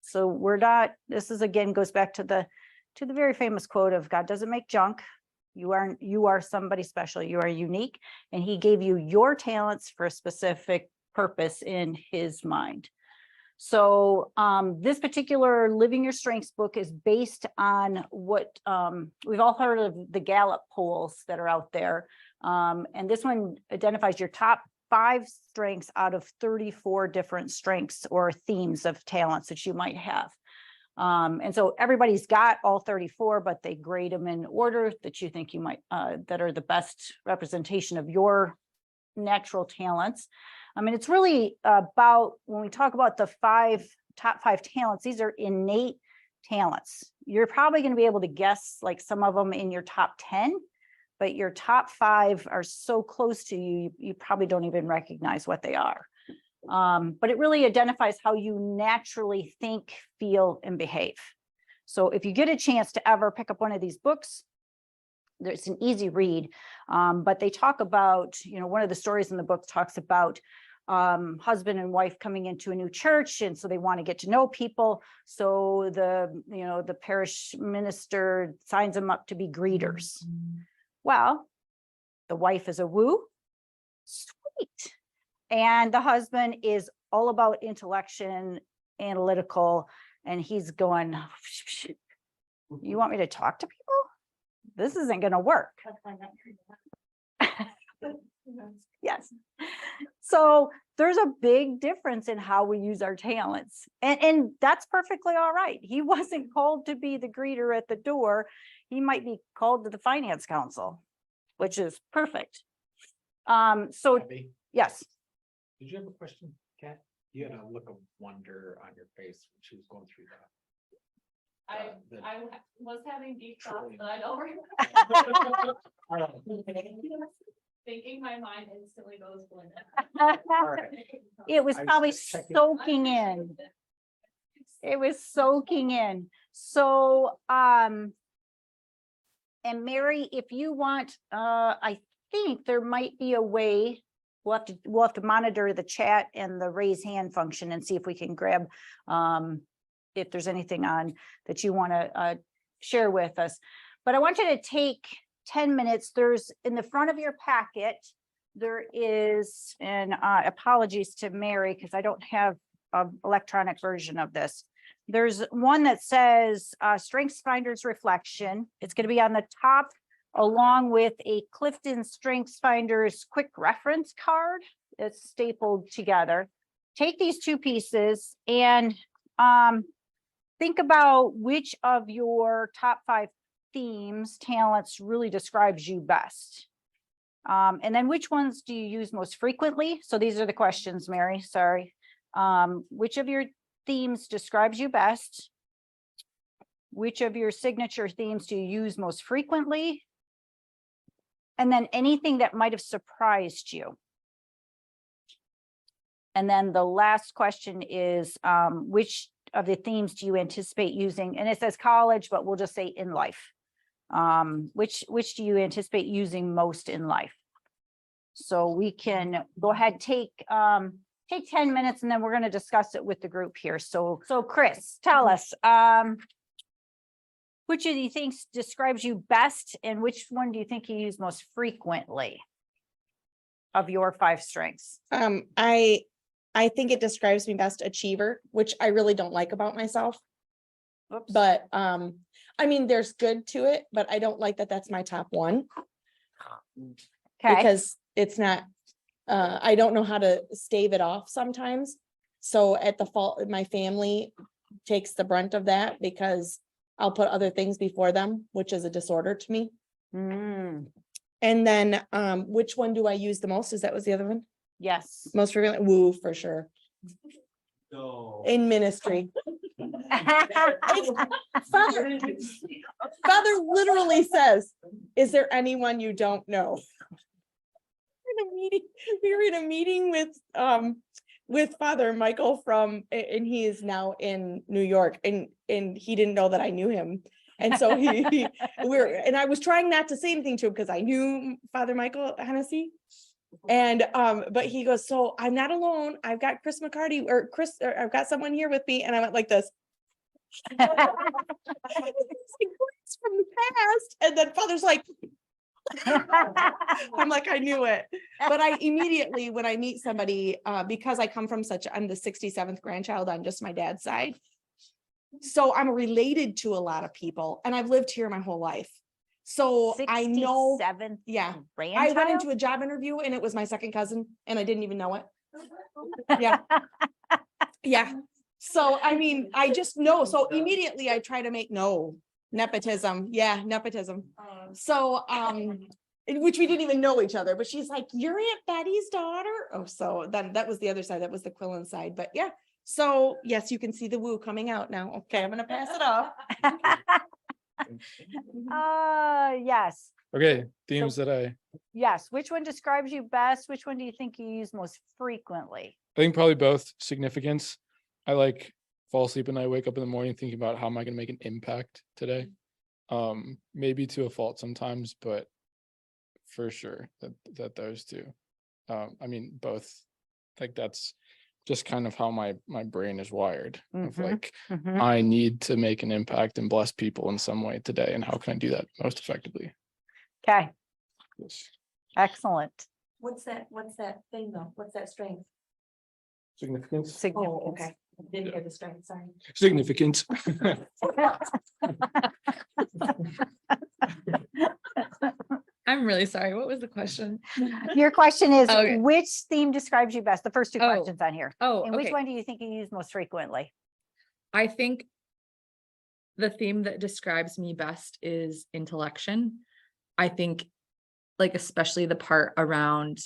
So we're not, this is again goes back to the very famous quote of God doesn't make junk. You are somebody special. You are unique, and he gave you your talents for a specific purpose in his mind. So this particular Living Your Strengths book is based on what we've all heard of, the Gallup polls that are out there. And this one identifies your top 5 strengths out of 34 different strengths or themes of talents that you might have. And so everybody's got all 34, but they grade them in order that you think you might, that are the best representation of your natural talents. I mean, it's really about, when we talk about the top 5 talents, these are innate talents. You're probably going to be able to guess like some of them in your top 10, but your top 5 are so close to you, you probably don't even recognize what they are. But it really identifies how you naturally think, feel, and behave. So if you get a chance to ever pick up one of these books, it's an easy read, but they talk about, one of the stories in the book talks about husband and wife coming into a new church, and so they want to get to know people. So the parish minister signs them up to be greeters. Well, the wife is a woo, sweet. And the husband is all about intellection, analytical, and he's going, you want me to talk to people? This isn't going to work. Yes. So there's a big difference in how we use our talents. And that's perfectly all right. He wasn't called to be the greeter at the door. He might be called to the finance council, which is perfect. So Abby, yes. did you have a question, Kat? You had a look of wonder on your face when she was going through that. I was having deep thoughts, but I don't remember. Thinking my mind instantly goes blank. It was I was probably just checking. soaking in. It was soaking in. So, and Mary, if you want, I think there might be a way, we'll have to monitor the chat and the raise hand function and see if we can grab, if there's anything on that you want to share with us. But I want you to take 10 minutes. There's in the front of your packet, there is, and apologies to Mary, because I don't have an electronic version of this. There's one that says Strengths Finder's Reflection. It's going to be on the top, along with a Clifton Strengths Finder's quick reference card. It's stapled together. Take these 2 pieces and think about which of your top 5 themes, talents really describes you best. And then which ones do you use most frequently? So these are the questions, Mary, sorry. Which of your themes describes you best? Which of your signature themes do you use most frequently? And then anything that might have surprised you. And then the last question is, which of the themes do you anticipate using? And it says college, but we'll just say in life. Which do you anticipate using most in life? So we can go ahead, take 10 minutes, and then we're going to discuss it with the group here. So Chris, tell us, which of you thinks describes you best, and which one do you think you use most frequently of your 5 strengths? I think it describes me best, achiever, which I really don't like about myself. Oops. But I mean, there's good to it, but I don't like that that's my top one. Okay. Because it's not, I don't know how to stave it off sometimes. So at the fault, my family takes the brunt of that because I'll put other things before them, which is a disorder to me. Mm, And then which one do I use the most? Is that was the other one? yes. Most frequently, woo, for sure. In ministry. Father literally says, is there anyone you don't know? We were in a meeting with Father Michael and he is now in New York, and he didn't know that I knew him. And so and I was trying not to say anything to him because I knew Father Michael Hennessy. And but he goes, so I'm not alone. I've got Chris McCarty or I've got someone here with me. And I went like this. It's from the past. And then Father's like, I'm like, I knew it. But I immediately, when I meet somebody, because I come from I'm the 67th grandchild on just my dad's side. So I'm related to a lot of people, and I've lived here my whole life. So I know, 67th yeah, I grandchild? went into a job interview and it was my second cousin and I didn't even know it. Yeah. Yeah. So, I mean, I just know. So immediately I try to make nepotism. Yeah. Nepotism. So, in which we didn't even know each other, but she's like, you're Aunt Betty's daughter. Oh, so then that was the other side. That was the Quillen side, but yeah. So yes, you can see the woo coming out now. Okay. I'm going to pass it off. Yes. Okay, themes that Yes. Which one describes you best? Which one do you think you use most frequently? I think probably both significance. I like fall asleep and I wake up in the morning thinking about how am I going to make an impact today. Maybe to a fault sometimes, but for sure that those two. I mean, both, like that's just kind of how my brain is wired. Of like, I need to make an impact and bless people in some way today, and how can I do that most effectively? Okay. Yes. Excellent. What's that thing though? What's that strength? Significance. Significance. Oh, okay. I didn't hear the strength, sorry. Significance. I'm really sorry. What was the question? Your question is, Okay. which theme describes you best? The first 2 Oh. questions on here. Oh, And which okay. one do you think you use most frequently? I think the theme that describes me best is intellection. I think like especially the part around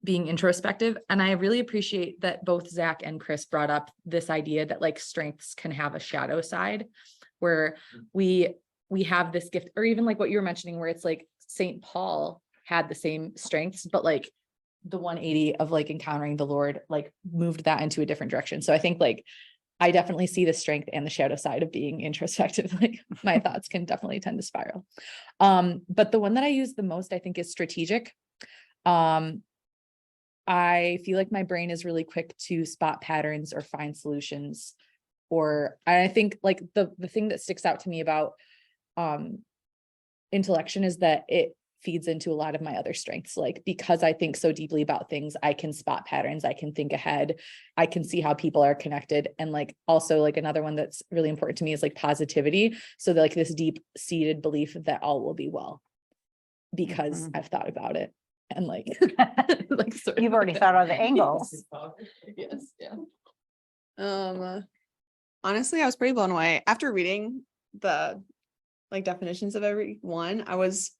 being introspective. And I really appreciate that both Zach and Chris brought up this idea that like strengths can have a shadow side where we have this gift, or even like what you were mentioning, where it's like St. Paul had the same strengths, but like the 180 of like encountering the Lord, like moved that into a different direction. So I think like, I definitely see the strength and the shadow side of being introspective. Like my thoughts can definitely tend to spiral. But the one that I use the most, I think, is strategic. I feel like my brain is really quick to spot patterns or find solutions. Or I think like the thing that sticks out to me about intellection is that it feeds into a lot of my other strengths. Like, because I think so deeply about things, I can spot patterns, I can think ahead, I can see how people are connected. And like, also like another one that's really important to me is like positivity. So like this deep seated belief that all will be well, because I've thought about it. And like, like sort of You've already like thought that. of the angles. Yes, yeah. Honestly, I was pretty blown away after reading the like definitions of every one. I was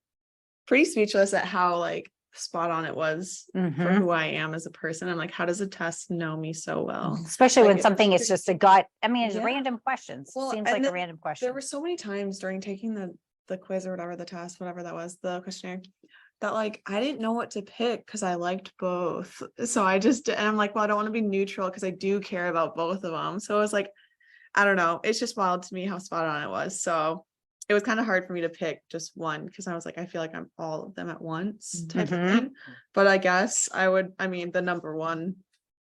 pretty speechless at how like spot on it was for who I am as a person. I'm like, how does a test know me so well? Especially when Like, something is just a gut. I mean, it's Yeah. random questions. Well, Seems and like a then random question. There were so many times during taking the quiz or whatever, the test, whatever that was, the questionnaire, that like I didn't know what to pick because I liked both. So and I'm like, well, I don't want to be neutral because I do care about both of them. So it was like, I don't know. It's just wild to me how spot on it was. So it was kind of hard for me to pick just one because I was like, I feel like I'm all of them at once type of thing. But I guess the number one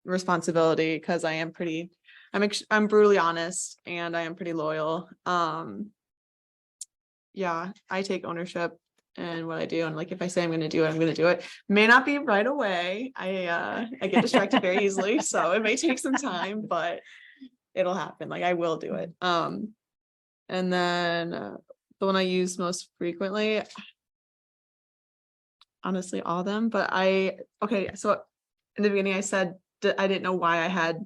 responsibility, because I'm brutally honest and I am pretty loyal. Yeah, I take ownership in what I do, and like if I say I'm going to do it, I'm going to do it. May not be right away. I get distracted very easily, so it may take some time, but it'll happen. Like I will do it. And then the one I use most frequently, honestly, all of them. But so in the beginning I said I didn't know why I had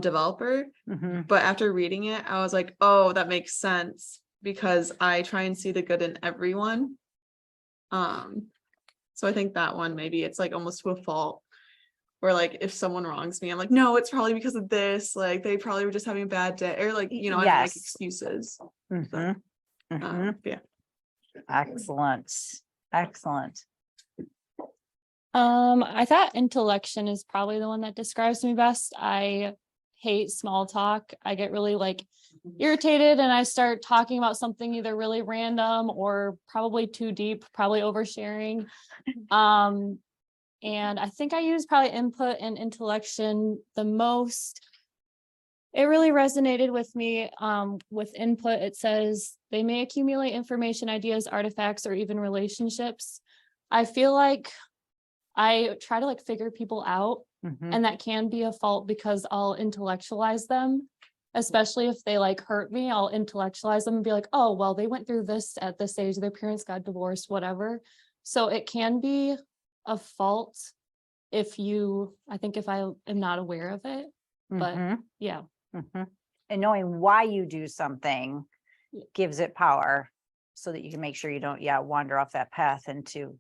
developer, but after reading it, I was like, oh, that makes sense because I try and see the good in everyone. So I think that one, maybe it's like almost to a fault where like if someone wrongs me, I'm like, no, it's probably because of this. Like they probably were just having a bad day, or like, I don't like Yes. excuses. Mhm. Mhm. Yeah. Excellent. Excellent. I thought intellection is probably the one that describes me best. I hate small talk. I get really like irritated and I start talking about something either really random or probably too deep, probably oversharing. And I think I use probably input and intellection the most. It really resonated with me. With input, it says they may accumulate information, ideas, artifacts, or even relationships. I feel like I try to like figure people out, and that can be a fault because I'll intellectualize them, especially if they like hurt me. I'll intellectualize them and be like, oh, well, they went through this at this age, their parents got divorced, whatever. So it can be a fault if I am not aware of it, but yeah. And knowing why you do something gives it power so that you can make sure you don't, wander off that path into,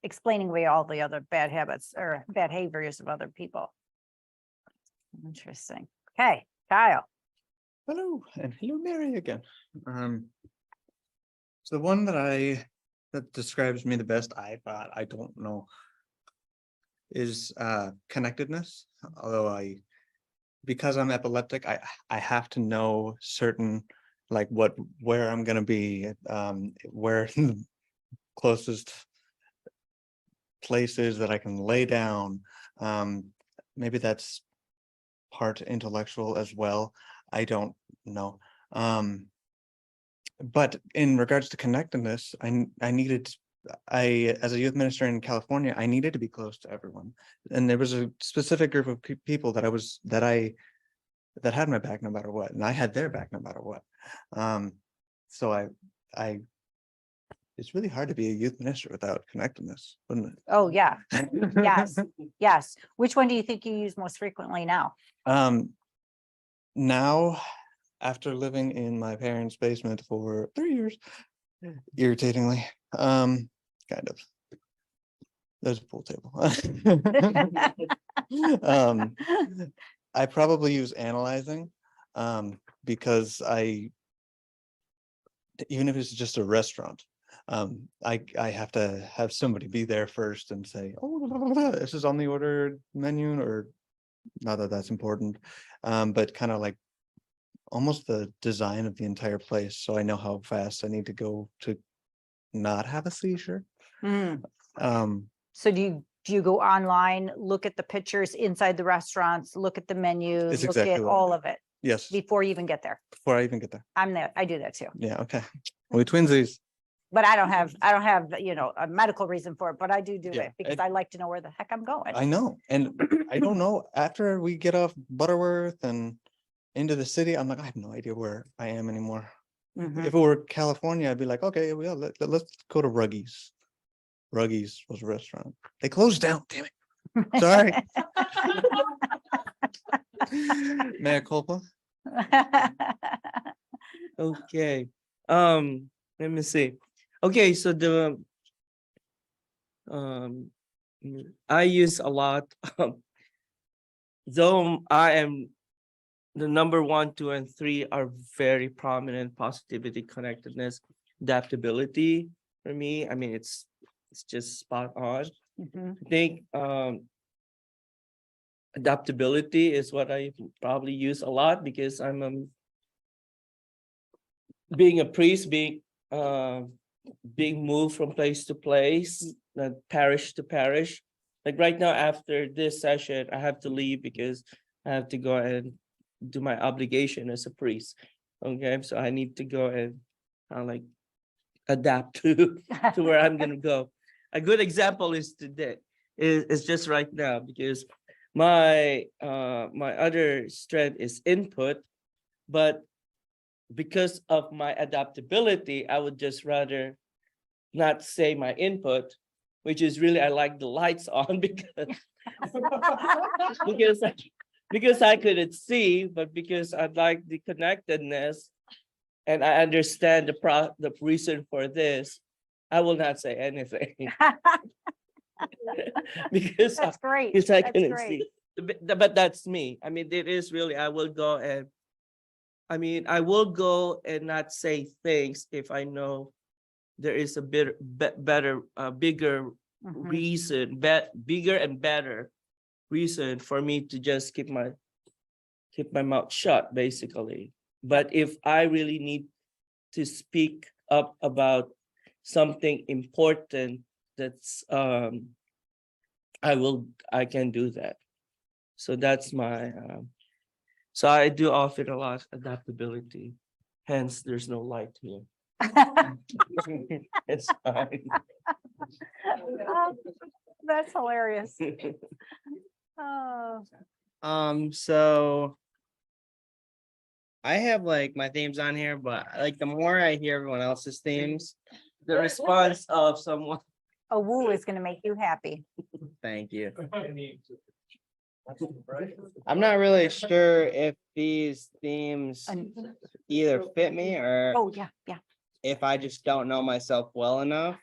explaining away all the other bad habits or bad behaviors of other people. Interesting. Okay, Kyle. Hello, and hello, Mary again. So the one that describes me the best, I don't know, is connectedness. Although because I'm epileptic, I have to know certain like where I'm gonna be, where the closest places that I can lay down. Maybe that's part intellectual as well. I don't know. But in regards to connectedness, as a youth minister in California, I needed to be close to everyone. And there was a specific group of people that had my back no matter what, and I had their back no matter what. So it's really hard to be a youth minister without connectedness, wouldn't it? Oh, yeah. Yes. Yes. Which one do you think you use most frequently now? Now, after living in my parents' basement for 3 years, irritatingly, kind of. There's a pool table. I probably use analyzing, because even if it's just a restaurant, I have to have somebody be there first and say, oh, this is on the order menu, or not that that's important, but kind of like almost the design of the entire place, so I know how fast I need to go to not have a seizure. So do you go online, look at the pictures inside the restaurants, look at the menus, It's look exactly at what I all do. of it Yes, before you even get there? before I even get there. I do that too. Yeah, okay. We twinsies. But I don't have, a medical reason for it, but I do Yeah, it because I like to know where the heck I'm going. I know, and I don't know, after we get off Butterworth and into the city, I'm like, I have no idea where I am anymore. Mhm. If it were California, I'd be like, okay, well, let's go to Ruggies. Ruggies was a restaurant. They closed down, damn it. Sorry. Mea culpa. Okay. Let me see. Okay, so I use a lot. Though I am the number 1, 2, and 3 are very prominent: positivity, connectedness, adaptability for me. I mean, it's it's just spot on. Mhm. I think adaptability is what I probably use a lot because I'm being a priest, being moved from place to place, parish to parish. Like right now, after this session, I have to leave because I have to go and do my obligation as a priest. Okay, so I need to go and like adapt to where I'm gonna go. A good example is today, is just right now because my my other strength is input, but because of my adaptability, I would just rather not say my input, which is really I like the lights on because because because I couldn't see, but because I like the connectedness and I understand the reason for this, I will not say anything because That's great. because I That's couldn't great. see. But that's me. I mean, it is really I will go and I will go and not say things if I know there is a bit better, bigger Mhm. reason, bigger and better reason for me to just keep my mouth shut, basically. But if I really need to speak up about something important, that's I can do that. So that's my so I do offer a lot of adaptability. Hence, there's no light here. It's fine. That's hilarious. Oh. So I have like my themes on here, but like the more I hear everyone else's themes, The response of someone. A woo is gonna make you happy. thank you. I'm not really sure if these themes either fit me or Oh, yeah, yeah. if I just don't know myself well enough.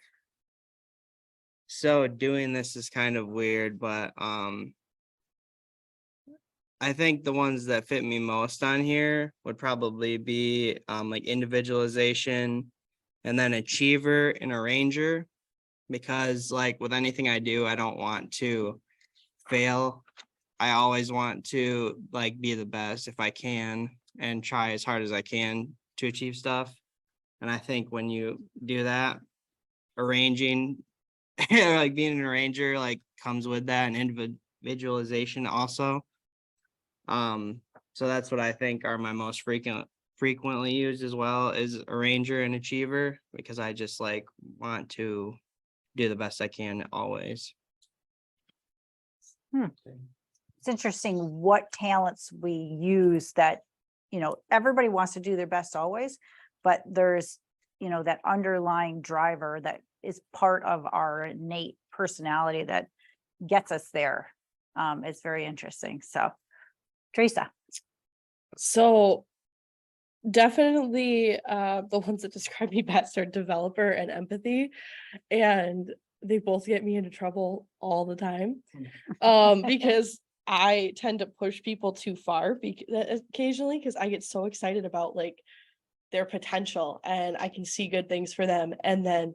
So doing this is kind of weird, but I think the ones that fit me most on here would probably be like individualization and then achiever and arranger, because like with anything I do, I don't want to fail. I always want to like be the best if I can and try as hard as I can to achieve stuff. And I think when you do that, arranging like being an arranger like comes with that, and individualization also. So that's what I think are my most frequently used, as well as arranger and achiever, because I just like want to do the best I can always. It's interesting what talents we use that, everybody wants to do their best always, but there's, that underlying driver that is part of our innate personality that gets us there. It's very interesting. So, Teresa. So definitely the ones that describe me best are developer and empathy, and they both get me into trouble all the time because I tend to push people too far occasionally, because I get so excited about like their potential and I can see good things for them, and then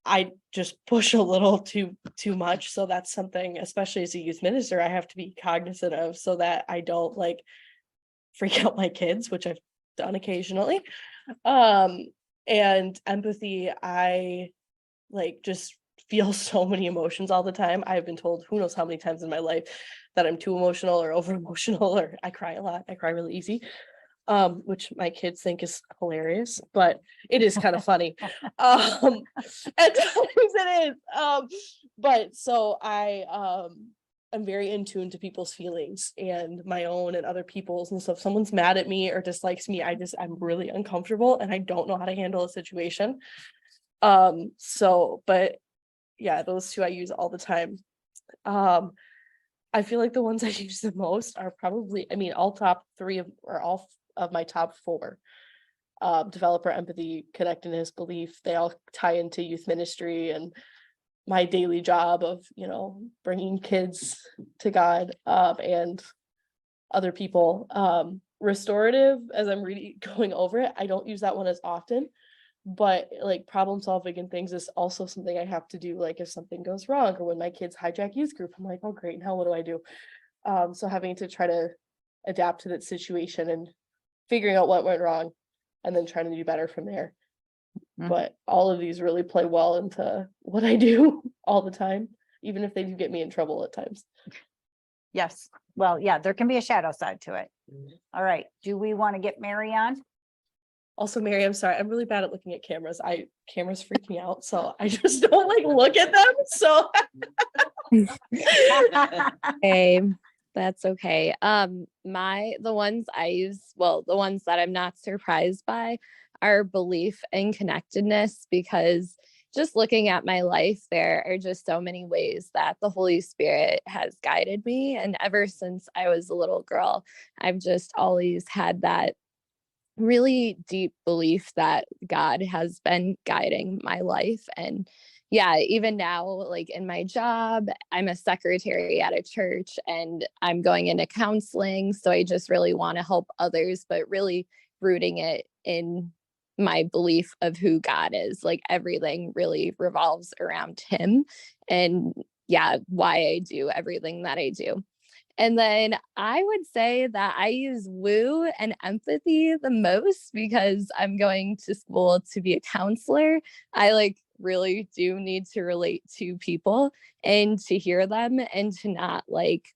I just push a little too much. So that's something, especially as a youth minister, I have to be cognizant of, so that I don't like freak out my kids, which I've done occasionally. And empathy, I like just feel so many emotions all the time. I've been told who knows how many times in my life that I'm too emotional or over emotional, or I cry a lot. I cry really easy. Which my kids think is hilarious, but it is kind of funny. At times it is. But so I'm very in tune to people's feelings and my own and other people's. And so if someone's mad at me or dislikes me, I'm really uncomfortable and I don't know how to handle a situation. But yeah, those two I use all the time. I feel like the ones I use the most are probably, all top three or all of my top four. Developer, empathy, connectedness, belief, they all tie into youth ministry and my daily job of, bringing kids to God and other people. Restorative, as I'm going over it, I don't use that one as often, But like problem solving and things is also something I have to do. Like if something goes wrong or when my kids hijack youth group, I'm like, oh great, now what do I do? So having to try to adapt to that situation and figuring out what went wrong and then trying to do better from there. But all of these really play well into what I do all the time, even if they do get me in trouble at times. Yes, well, yeah, there can be a shadow side to it. All right, do we want to get Mary on? Also, Mary, I'm sorry, I'm really bad at looking at cameras. Cameras freak me out, so I just don't like look at them. So Hey, that's okay. The ones I use, well, the ones that I'm not surprised by are belief and connectedness, because just looking at my life, there are just so many ways that the Holy Spirit has guided me. And ever since I was a little girl, I've just always had that really deep belief that God has been guiding my life. And yeah, even now, like in my job, I'm a secretary at a church and I'm going into counseling. So I just really want to help others, but really rooting it in my belief of who God is. Like everything really revolves around him. And yeah, why I do everything that I do. And then I would say that I use woo and empathy the most because I'm going to school to be a counselor. I like really do need to relate to people and to hear them and to not like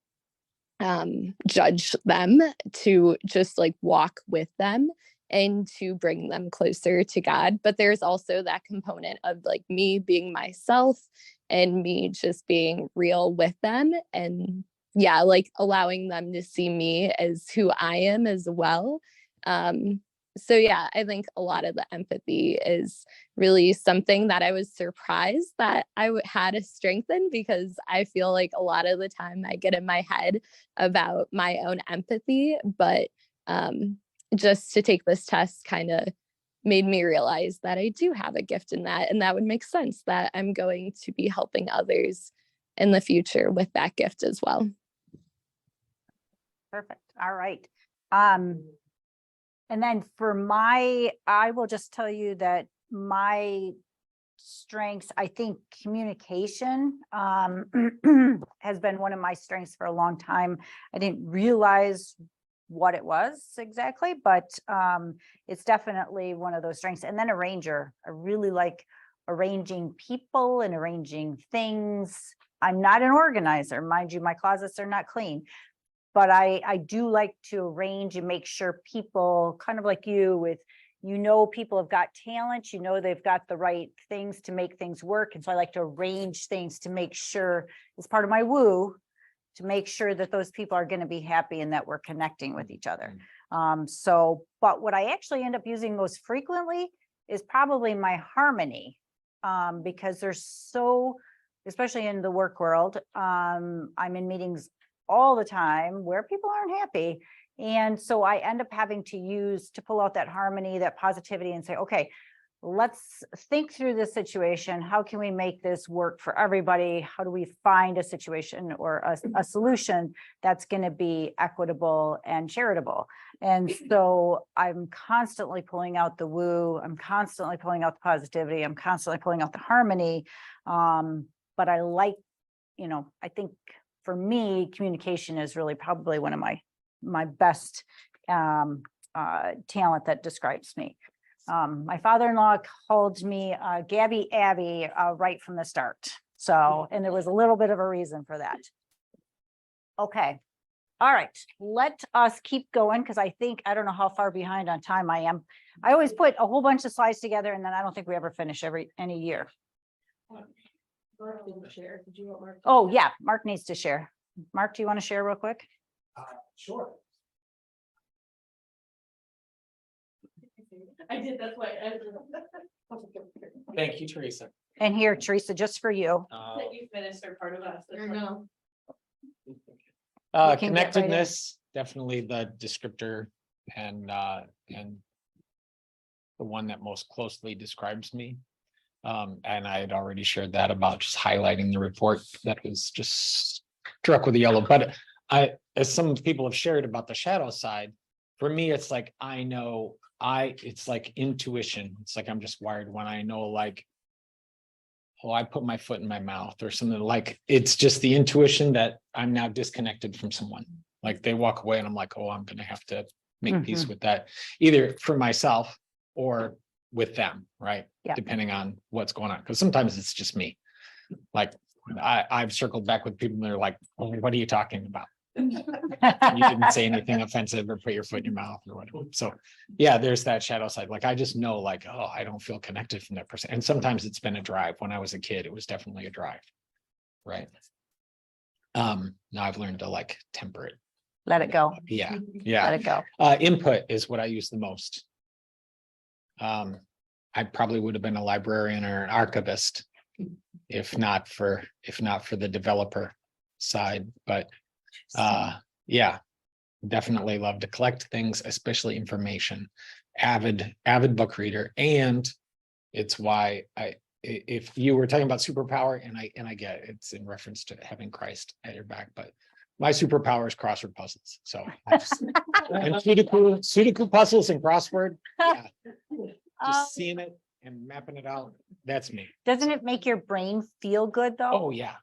judge them, to just like walk with them and to bring them closer to God. But there's also that component of like me being myself and me just being real with them, and yeah, like allowing them to see me as who I am as well. So yeah, I think a lot of the empathy is really something that I was surprised that I had a strength in, because I feel like a lot of the time I get in my head about my own empathy, but just to take this test kind of made me realize that I do have a gift in that, and that would make sense that I'm going to be helping others in the future with that gift as well. Perfect. All right. And then I will just tell you that my strengths, I think communication has been one of my strengths for a long time. I didn't realize what it was exactly, but it's definitely one of those strengths. And then arranger. I really like arranging people and arranging things. I'm not an organizer, mind you, my closets are not clean. But I do like to arrange and make sure people, kind of like you, with, people have got talent, they've got the right things to make things work. And so I like to arrange things to make sure, as part of my woo, to make sure that those people are going to be happy and that we're connecting with each other. But what I actually end up using most frequently is probably my harmony, because there's especially in the work world, I'm in meetings all the time where people aren't happy. And so I end up having to pull out that harmony, that positivity, and say, okay, let's think through this situation. How can we make this work for everybody? How do we find a situation or a solution that's going to be equitable and charitable? And so I'm constantly pulling out the woo. I'm constantly pulling out the positivity. I'm constantly pulling out the harmony. But I like, I think, for me, communication is really probably one of my best talent that describes me. My father-in-law called me Gabby Abby right from the start. So, and there was a little bit of a reason for that. Okay. All right. Let us keep going, because I don't know how far behind on time I am. I always put a whole bunch of slides together and then I don't think we ever finish any year. Mark didn't share. Did you want Mark? Oh yeah, Mark needs to share. Mark, do you want to share real quick? Sure. I did, that's why. Thank you, Teresa. And here, Teresa, just for you. You finished our part of us. I know. We can get right in. Connectedness, definitely the descriptor and the one that most closely describes me. And I had already shared that about just highlighting the report that was just struck with the yellow. But as some people have shared about the shadow side, for me, it's like, I know it's like intuition. It's like I'm just wired when I know like, oh, I put my foot in my mouth or something, like, it's just the intuition that I'm now disconnected from someone. Like they walk away and I'm like, oh, I'm gonna have to make peace with that, either for myself or with them, right? Yeah. Depending on what's going on, because sometimes it's just me. Like I've circled back with people and they're like, oh, what are you talking about? You didn't say anything offensive or put your foot in your mouth or whatever. So yeah, there's that shadow side. Like I just know like, oh, I don't feel connected from that person. And sometimes it's been a drive. When I was a kid, it was definitely a drive. Right. Now I've learned to like temper it. Let it go. Yeah. Let Yeah. it go. Input is what I use the most. I probably would have been a librarian or an archivist if not for the developer side, but yeah, definitely love to collect things, especially information. Avid book reader, and it's why if you were talking about superpower, and I get it's in reference to having Christ at your back, but my superpower is crossword puzzles. So and Sudoku puzzles and crossword. Yeah. Just seeing it and mapping it out. That's me. Doesn't it make your brain feel good though? Oh, yeah.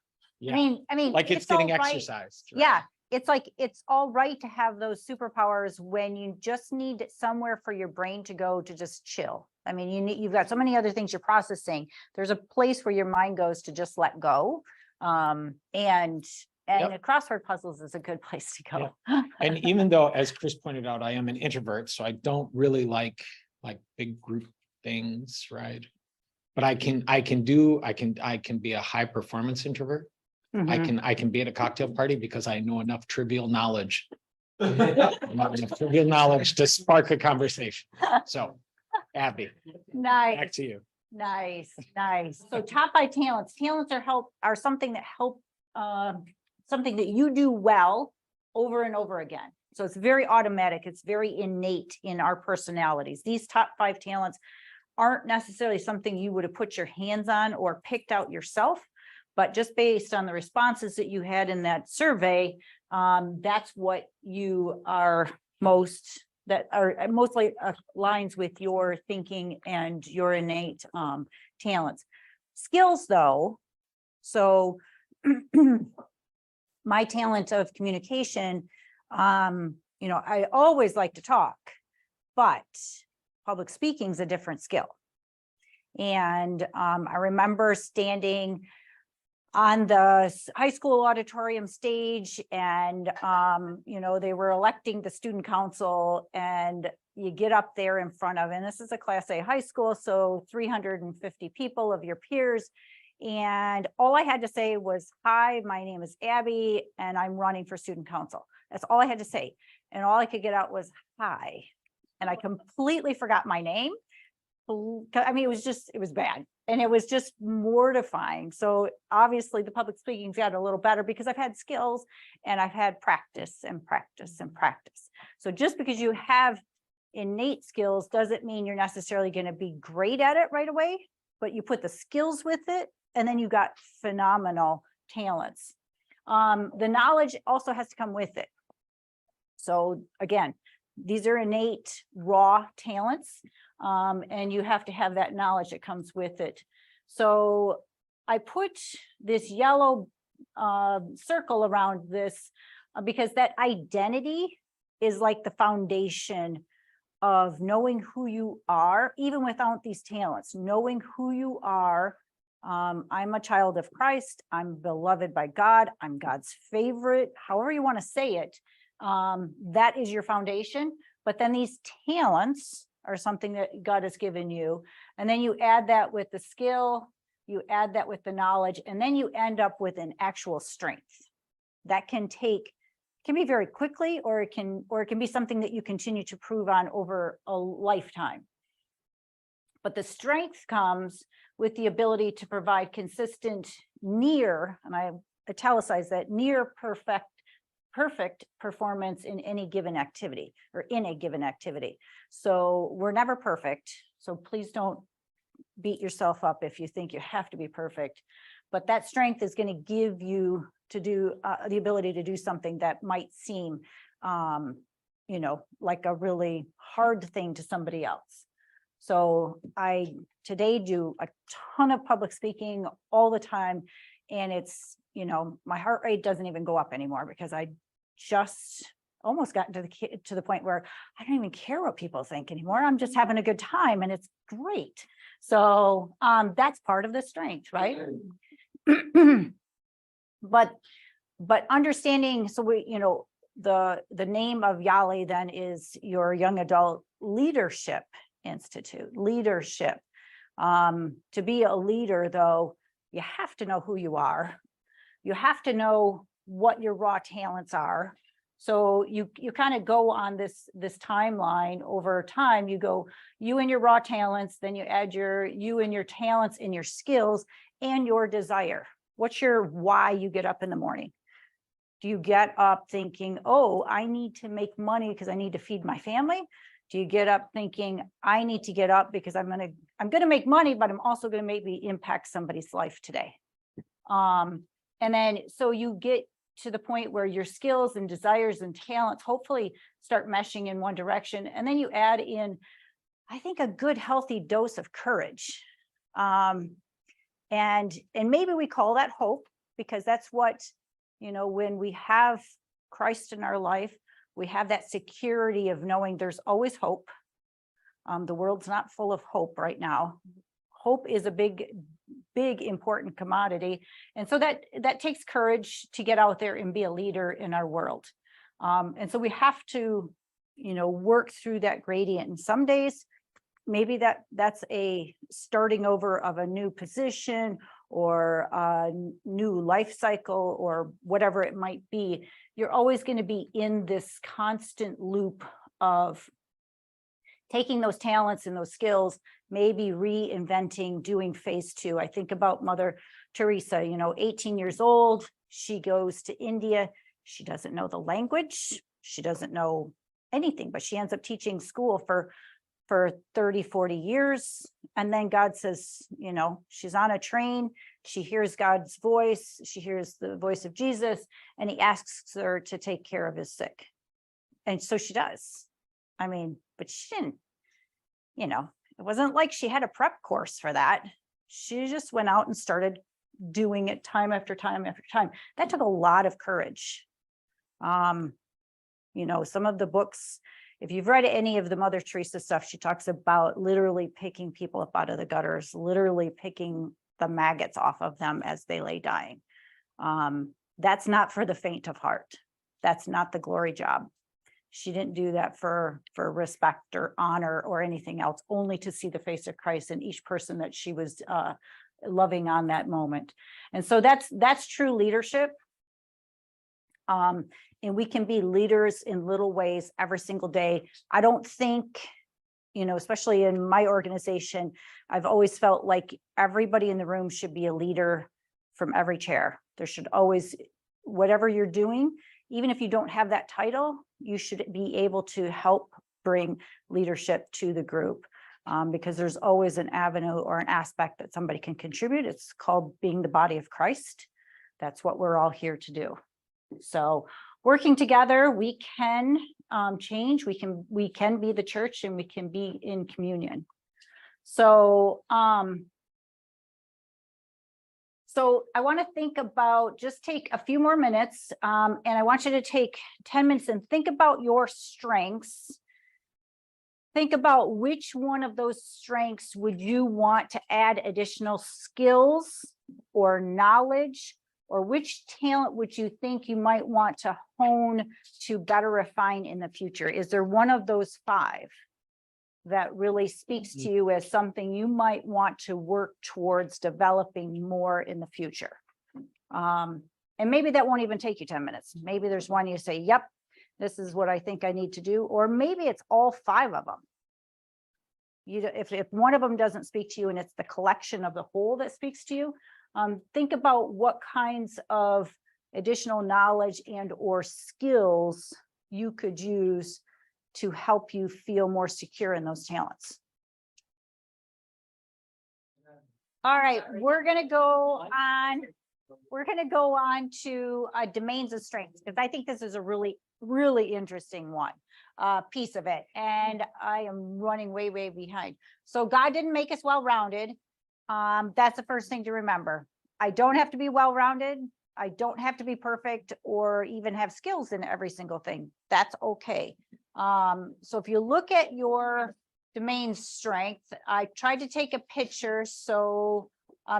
Yeah. I mean, Like it's getting all right. exercised. right? Yeah, it's like, it's all right to have those superpowers when you just need somewhere for your brain to go to just chill. I mean, you've got so many other things you're processing. There's a place where your mind goes to just let go. And the crossword puzzles is a good place to go. And even though, as Chris pointed out, I am an introvert, so I don't really like big group things, right? But I can be a high performance introvert. I can be at a cocktail party because I know enough trivial knowledge to spark a conversation. So, Abby, Nice. back to you. Nice. So top 5 talents. Talents are something that help, something that you do well over and over again. So it's very automatic. It's very innate in our personalities. These top 5 talents aren't necessarily something you would have put your hands on or picked out yourself, but just based on the responses that you had in that survey, that's what you are mostly aligns with your thinking and your innate talents. Skills though, so my talent of communication, I always like to talk, but public speaking is a different skill. And I remember standing on the high school auditorium stage and, they were electing the student council, and you get up there in front of, and this is a Class A high school, so 350 people of your peers. And all I had to say was, hi, my name is Abby, and I'm running for student council. That's all I had to say. And all I could get out was, hi. And I completely forgot my name. I mean, it was bad. And it was just mortifying. So obviously the public speaking's got a little better because I've had skills and I've had practice and practice and practice. So just because you have innate skills doesn't mean you're necessarily going to be great at it right away, but you put the skills with it and then you got phenomenal talents. The knowledge also has to come with it. So again, these are innate raw talents, and you have to have that knowledge that comes with it. So I put this yellow circle around this because that identity is like the foundation of knowing who you are, even without these talents, knowing who you are. I'm a child of Christ. I'm beloved by God. I'm God's favorite, however you want to say it. That is your foundation. But then these talents are something that God has given you. And then you add that with the skill, you add that with the knowledge, and then you end up with an actual strength that can be very quickly, or it can be something that you continue to prove on over a lifetime. But the strength comes with the ability to provide consistent near, and I italicize that, near perfect performance in any given activity or in a given activity. So we're never perfect. So please don't beat yourself up if you think you have to be perfect. But that strength is going to give you the ability to do something that might seem you know, like a really hard thing to somebody else. So I today do a ton of public speaking all the time. And it's, you know, my heart rate doesn't even go up anymore because I just almost gotten to the point where I don't even care what people think anymore. I'm just having a good time and it's great. So that's part of the strength, right? But understanding, so we, you know, the name of YALI then is your Young Adult Leadership Institute, leadership. To be a leader though, you have to know who you are. You have to know what your raw talents are. So you kind of go on this timeline over time. You go, you and your raw talents, then you add you and your talents and your skills and your desire. What's your why you get up in the morning? Do you get up thinking, oh, I need to make money because I need to feed my family? Do you get up thinking, I need to get up because I'm gonna make money, but I'm also gonna maybe impact somebody's life today? And then so you get to the point where your skills and desires and talents hopefully start meshing in one direction. And then you add in, I think, a good healthy dose of courage. And maybe we call that hope, because that's what, you know, when we have Christ in our life, we have that security of knowing there's always hope. The world's not full of hope right now. Hope is a big, important commodity. And so that takes courage to get out there and be a leader in our world. And so we have to, you know, work through that gradient. And some days, maybe that's a starting over of a new position or a new life cycle or whatever it might be. You're always going to be in this constant loop of taking those talents and those skills, maybe reinventing, doing phase 2. I think about Mother Teresa, you know, 18 years old, she goes to India. She doesn't know the language. She doesn't know anything, but she ends up teaching school for 30, 40 years. And then God says, you know, she's on a train. She hears God's voice. She hears the voice of Jesus, and he asks her to take care of his sick. And so she does. I mean, but she didn't, you know, it wasn't like she had a prep course for that. She just went out and started doing it time after time after time. That took a lot of courage. You know, some of the books, if you've read any of the Mother Teresa stuff, she talks about literally picking people up out of the gutters, literally picking the maggots off of them as they lay dying. That's not for the faint of heart. That's not the glory job. She didn't do that for respect or honor or anything else, only to see the face of Christ in each person that she was loving on that moment. And so that's true leadership. And we can be leaders in little ways every single day. I don't think, you know, especially in my organization, I've always felt like everybody in the room should be a leader from every chair. There should always, whatever you're doing, even if you don't have that title, you should be able to help bring leadership to the group, because there's always an avenue or an aspect that somebody can contribute. It's called being the body of Christ. That's what we're all here to do. So working together, we can change. We can be the church, and we can be in communion. So So I want to think about, just take a few more minutes, and I want you to take 10 minutes and think about your strengths. Think about which one of those strengths would you want to add additional skills or knowledge, or which talent would you think you might want to hone to better refine in the future? Is there one of those 5 that really speaks to you as something you might want to work towards developing more in the future? And maybe that won't even take you 10 minutes. Maybe there's one you say, yep, this is what I think I need to do. Or maybe it's all 5 of them. If one of them doesn't speak to you and it's the collection of the whole that speaks to you, think about what kinds of additional knowledge and or skills you could use to help you feel more secure in those talents. All right, we're going to go on we're going to go on to domains of strengths, because I think this is a really, really interesting one, piece of it. And I am running way, way behind. So God didn't make us well-rounded. That's the first thing to remember. I don't have to be well-rounded. I don't have to be perfect or even have skills in every single thing. That's okay. So if you look at your domain strength, I tried to take a picture. So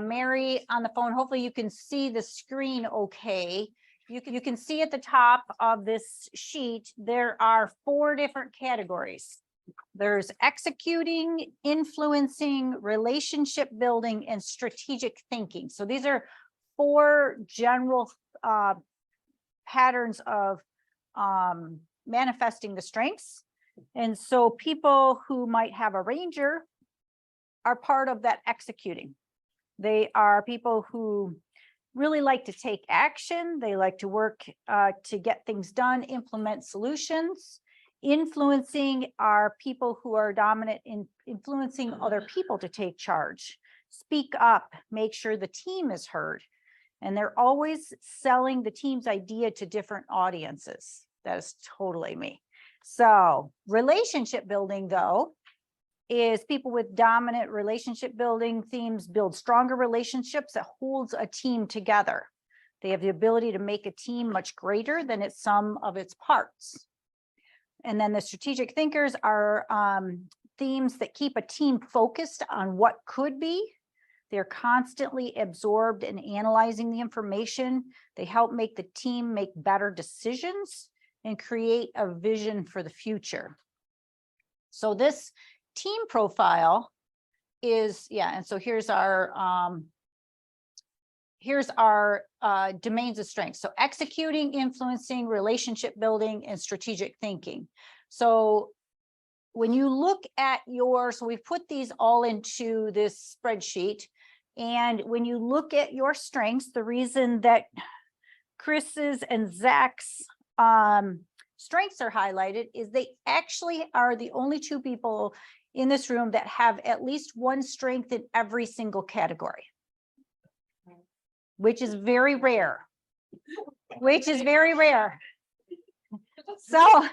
Mary on the phone, hopefully you can see the screen okay. You can see at the top of this sheet, there are 4 different categories. There's executing, influencing, relationship building, and strategic thinking. So these are 4 general patterns of manifesting the strengths. And so people who might have a ranger are part of that executing. They are people who really like to take action. They like to work to get things done, implement solutions. Influencing are people who are dominant in influencing other people to take charge, speak up, make sure the team is heard. And they're always selling the team's idea to different audiences. That is totally me. So relationship building, though, is people with dominant relationship building themes build stronger relationships that holds a team together. They have the ability to make a team much greater than its sum of its parts. And then the strategic thinkers are themes that keep a team focused on what could be. They're constantly absorbed in analyzing the information. They help make the team make better decisions and create a vision for the future. So this team profile is, and so here's our domains of strength. So executing, influencing, relationship building, and strategic thinking. So when you look at so we've put these all into this spreadsheet. And when you look at your strengths, the reason that Chris's and Zach's strengths are highlighted is they actually are the only 2 people in this room that have at least one strength in every single category, which is very rare, So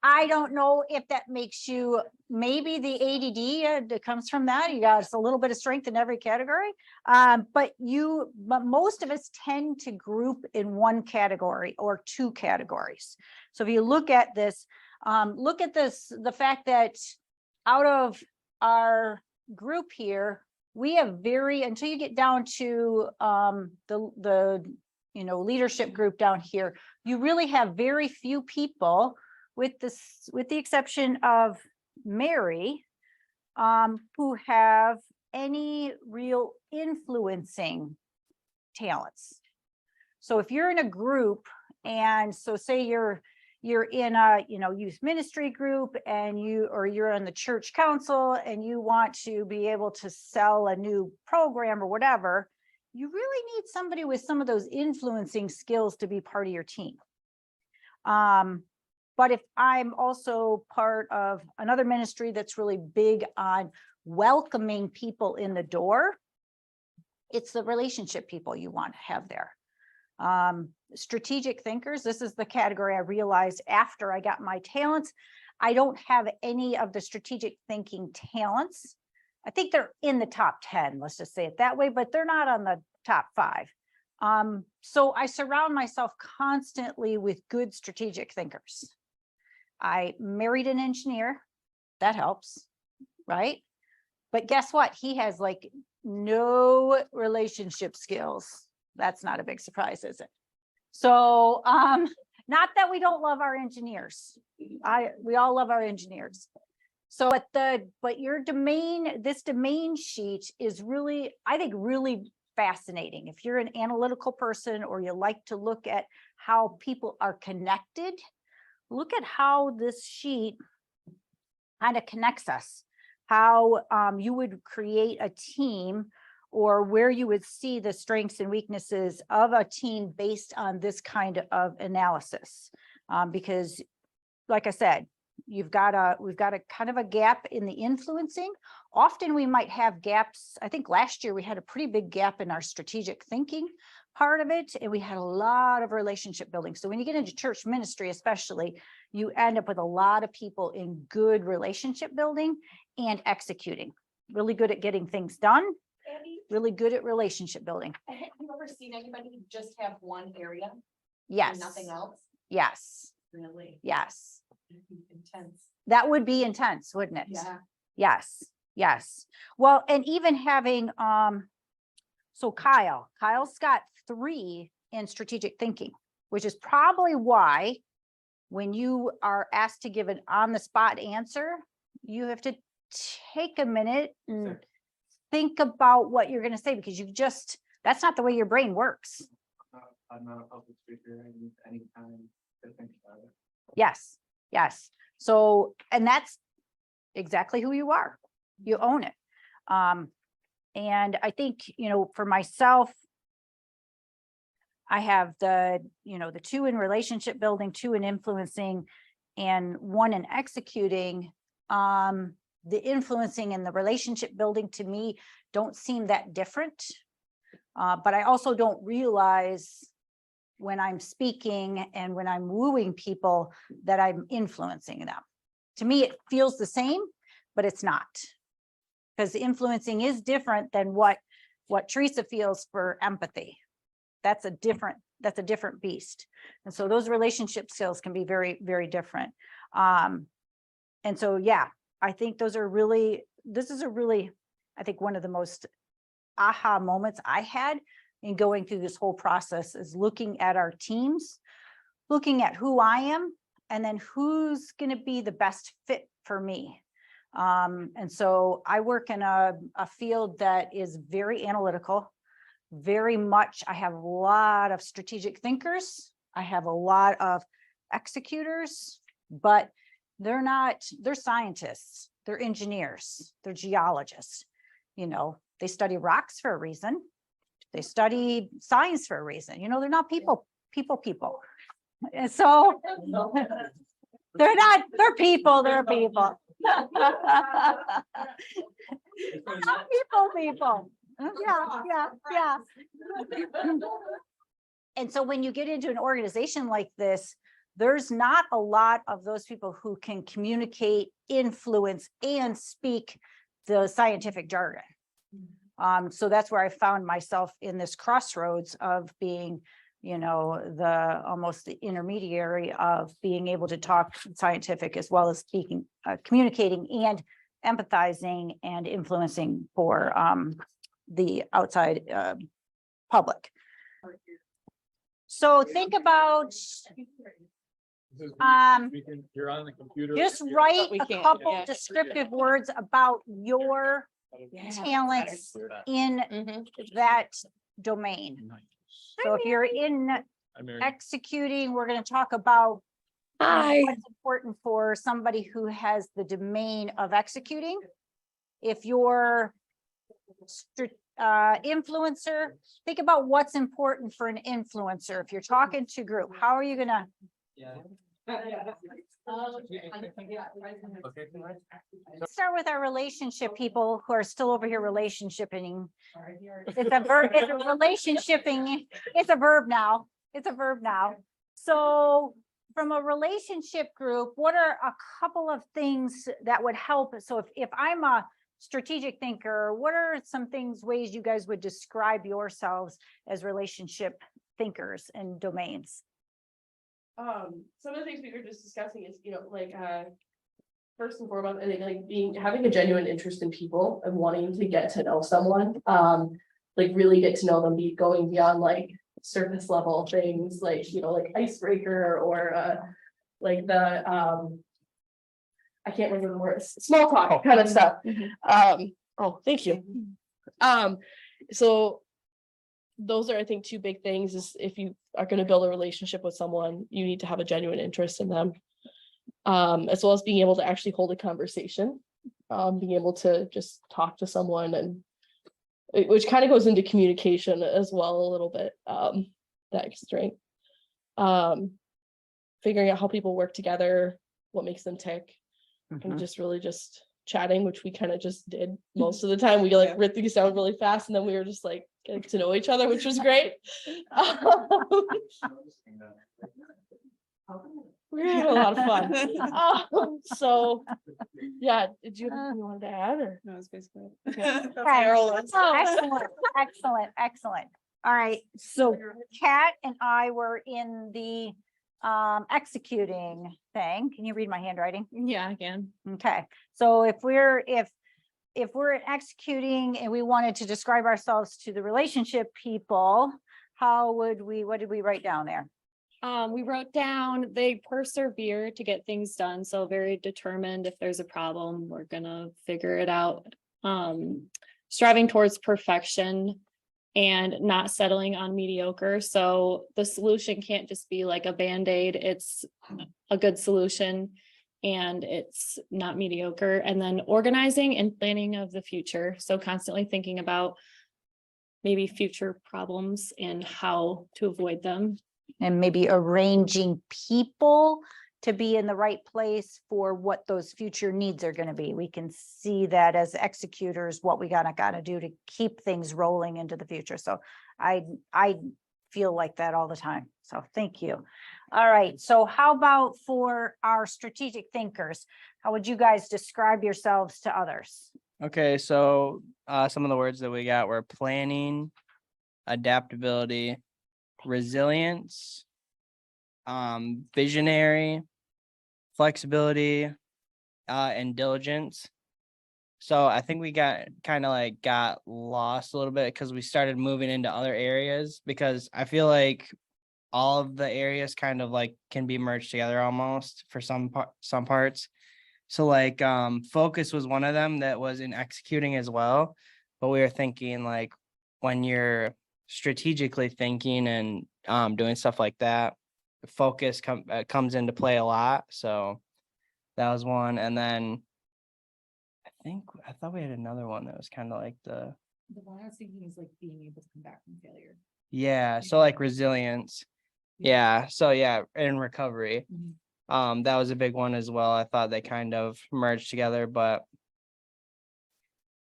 I don't know if that makes you, maybe the ADD that comes from that. You got a little bit of strength in every category, but most of us tend to group in one category or 2 categories. So if you look at this, the fact that out of our group here, we have until you get down to the leadership group down here, you really have very few people with the exception of Mary, who have any real influencing talents. So if you're in a group, and so say you're in a youth ministry group, and you're on the church council, and you want to be able to sell a new program or whatever, you really need somebody with some of those influencing skills to be part of your team. But if I'm also part of another ministry that's really big on welcoming people in the door, it's the relationship people you want to have there. Strategic thinkers, this is the category I realized after I got my talents. I don't have any of the strategic thinking talents. I think they're in the top 10, let's just say it that way, but they're not on the top 5. So I surround myself constantly with good strategic thinkers. I married an engineer, that helps, right? But guess what? He has like no relationship skills. That's not a big surprise, is it? So not that we don't love our engineers. We all love our engineers. So but your domain, this domain sheet is really, I think, really fascinating. If you're an analytical person, or you like to look at how people are connected, look at how this sheet kind of connects us, how you would create a team, or where you would see the strengths and weaknesses of a team based on this kind of analysis. Because like I said, we've got a kind of a gap in the influencing. Often we might have gaps. I think last year we had a pretty big gap in our strategic thinking, part of it, and we had a lot of relationship building. So when you get into church ministry, especially, you end up with a lot of people in good relationship building and executing, really good at getting things done, really good at relationship building. Have you ever seen anybody just have one area? Yes. Nothing else? Yes. Really? Yes. Intense. That would be intense, wouldn't it? Yeah. Yes, yes. Well, and even having, so Kyle's got 3 in strategic thinking, which is probably why when you are asked to give an on-the-spot answer, you have to take a minute and think about what you're going to say, because that's not the way your brain works. I'm not a public speaker. I need any time to think about it. Yes, yes. So, and that's exactly who you are. You own it. And I think, for myself, I have the 2 in relationship building, 2 in influencing, and 1 in executing. The influencing and the relationship building to me don't seem that different. But I also don't realize when I'm speaking and when I'm wooing people that I'm influencing them. To me, it feels the same, but it's not. Because influencing is different than what Teresa feels for empathy. That's a different beast. And so those relationship skills can be very, very different. And so, yeah, I think this is a really, I think one of the most aha moments I had in going through this whole process is looking at our teams, looking at who I am, and then who's going to be the best fit for me. And so I work in a field that is very analytical, very much. I have a lot of strategic thinkers. I have a lot of executors, but they're scientists, they're engineers, they're geologists. They study rocks for a reason. They study science for a reason. They're not people. And so they're people. They're people. Not people. Yeah. And so when you get into an organization like this, there's not a lot of those people who can communicate, influence, and speak the scientific jargon. So that's where I found myself in this crossroads of being, almost the intermediary of being able to talk scientific as well as speaking, communicating and empathizing and influencing for the outside public. So think about, You're on the computer. just write we a can't, couple yeah. descriptive words about your talents in that domain. So if you're in executing, we're going to talk about what's important for somebody who has the domain of executing. If you're influencer, think about what's important for an influencer. If you're talking to group, how are you going to? Let's start with our relationship people who are still over here relationshiping. It's a verb. It's a relationshiping. It's a verb now. So from a relationship group, what are a couple of things that would help? So if I'm a strategic thinker, what are some ways you guys would describe yourselves as relationship thinkers and domains? Some of the things we were just discussing is, first and foremost, I think having a genuine interest in people and wanting to get to know someone, really get to know them, going beyond surface level things, like icebreaker or I can't remember the words, small talk kind of stuff. Thank you. So those are, I think, 2 big things. Is if you are going to build a relationship with someone, you need to have a genuine interest in them, as well as being able to actually hold a conversation, being able to just talk to someone, and which kind of goes into communication as well a little bit, that strength. Figuring out how people work together, what makes them tick, and just really just chatting, which we kind of just did most of the time. We like wrote things down really fast, and then we were just like getting to know each other, which was great. We had a lot of fun. So yeah, did you have anything you wanted to add, or? No, it's basically. Excellent, excellent. All right, so Kat and I were in the executing thing. Can you read my handwriting? Yeah, I can. Okay, so if we're executing and we wanted to describe ourselves to the relationship people, what did we write down there? We wrote down they persevere to get things done. So very determined. If there's a problem, we're gonna figure it out. Striving towards perfection and not settling on mediocre. So the solution can't just be like a Band-Aid. It's a good solution and it's not mediocre. And then organizing and planning of the future. So constantly thinking about maybe future problems and how to avoid them. And maybe arranging people to be in the right place for what those future needs are going to be. We can see that as executors, what we gotta do to keep things rolling into the future. So I feel like that all the time. So thank you. All right. So how about for our strategic thinkers? How would you guys describe yourselves to others? Okay, so some of the words that we got were planning, adaptability, resilience, visionary, flexibility, and diligence. So I think we got lost a little bit because we started moving into other areas, because I feel like all of the areas kind of like can be merged together almost for some parts. So like focus was one of them that was in executing as well. But we were thinking like when you're strategically thinking and doing stuff like that, focus comes into play a lot. So that was one. And then I thought we had another one that was kind of like the one I was thinking is like being able to come back from failure. yeah, so like resilience. Yeah, so yeah, and recovery. That was a big one as well. I thought they kind of merged together, but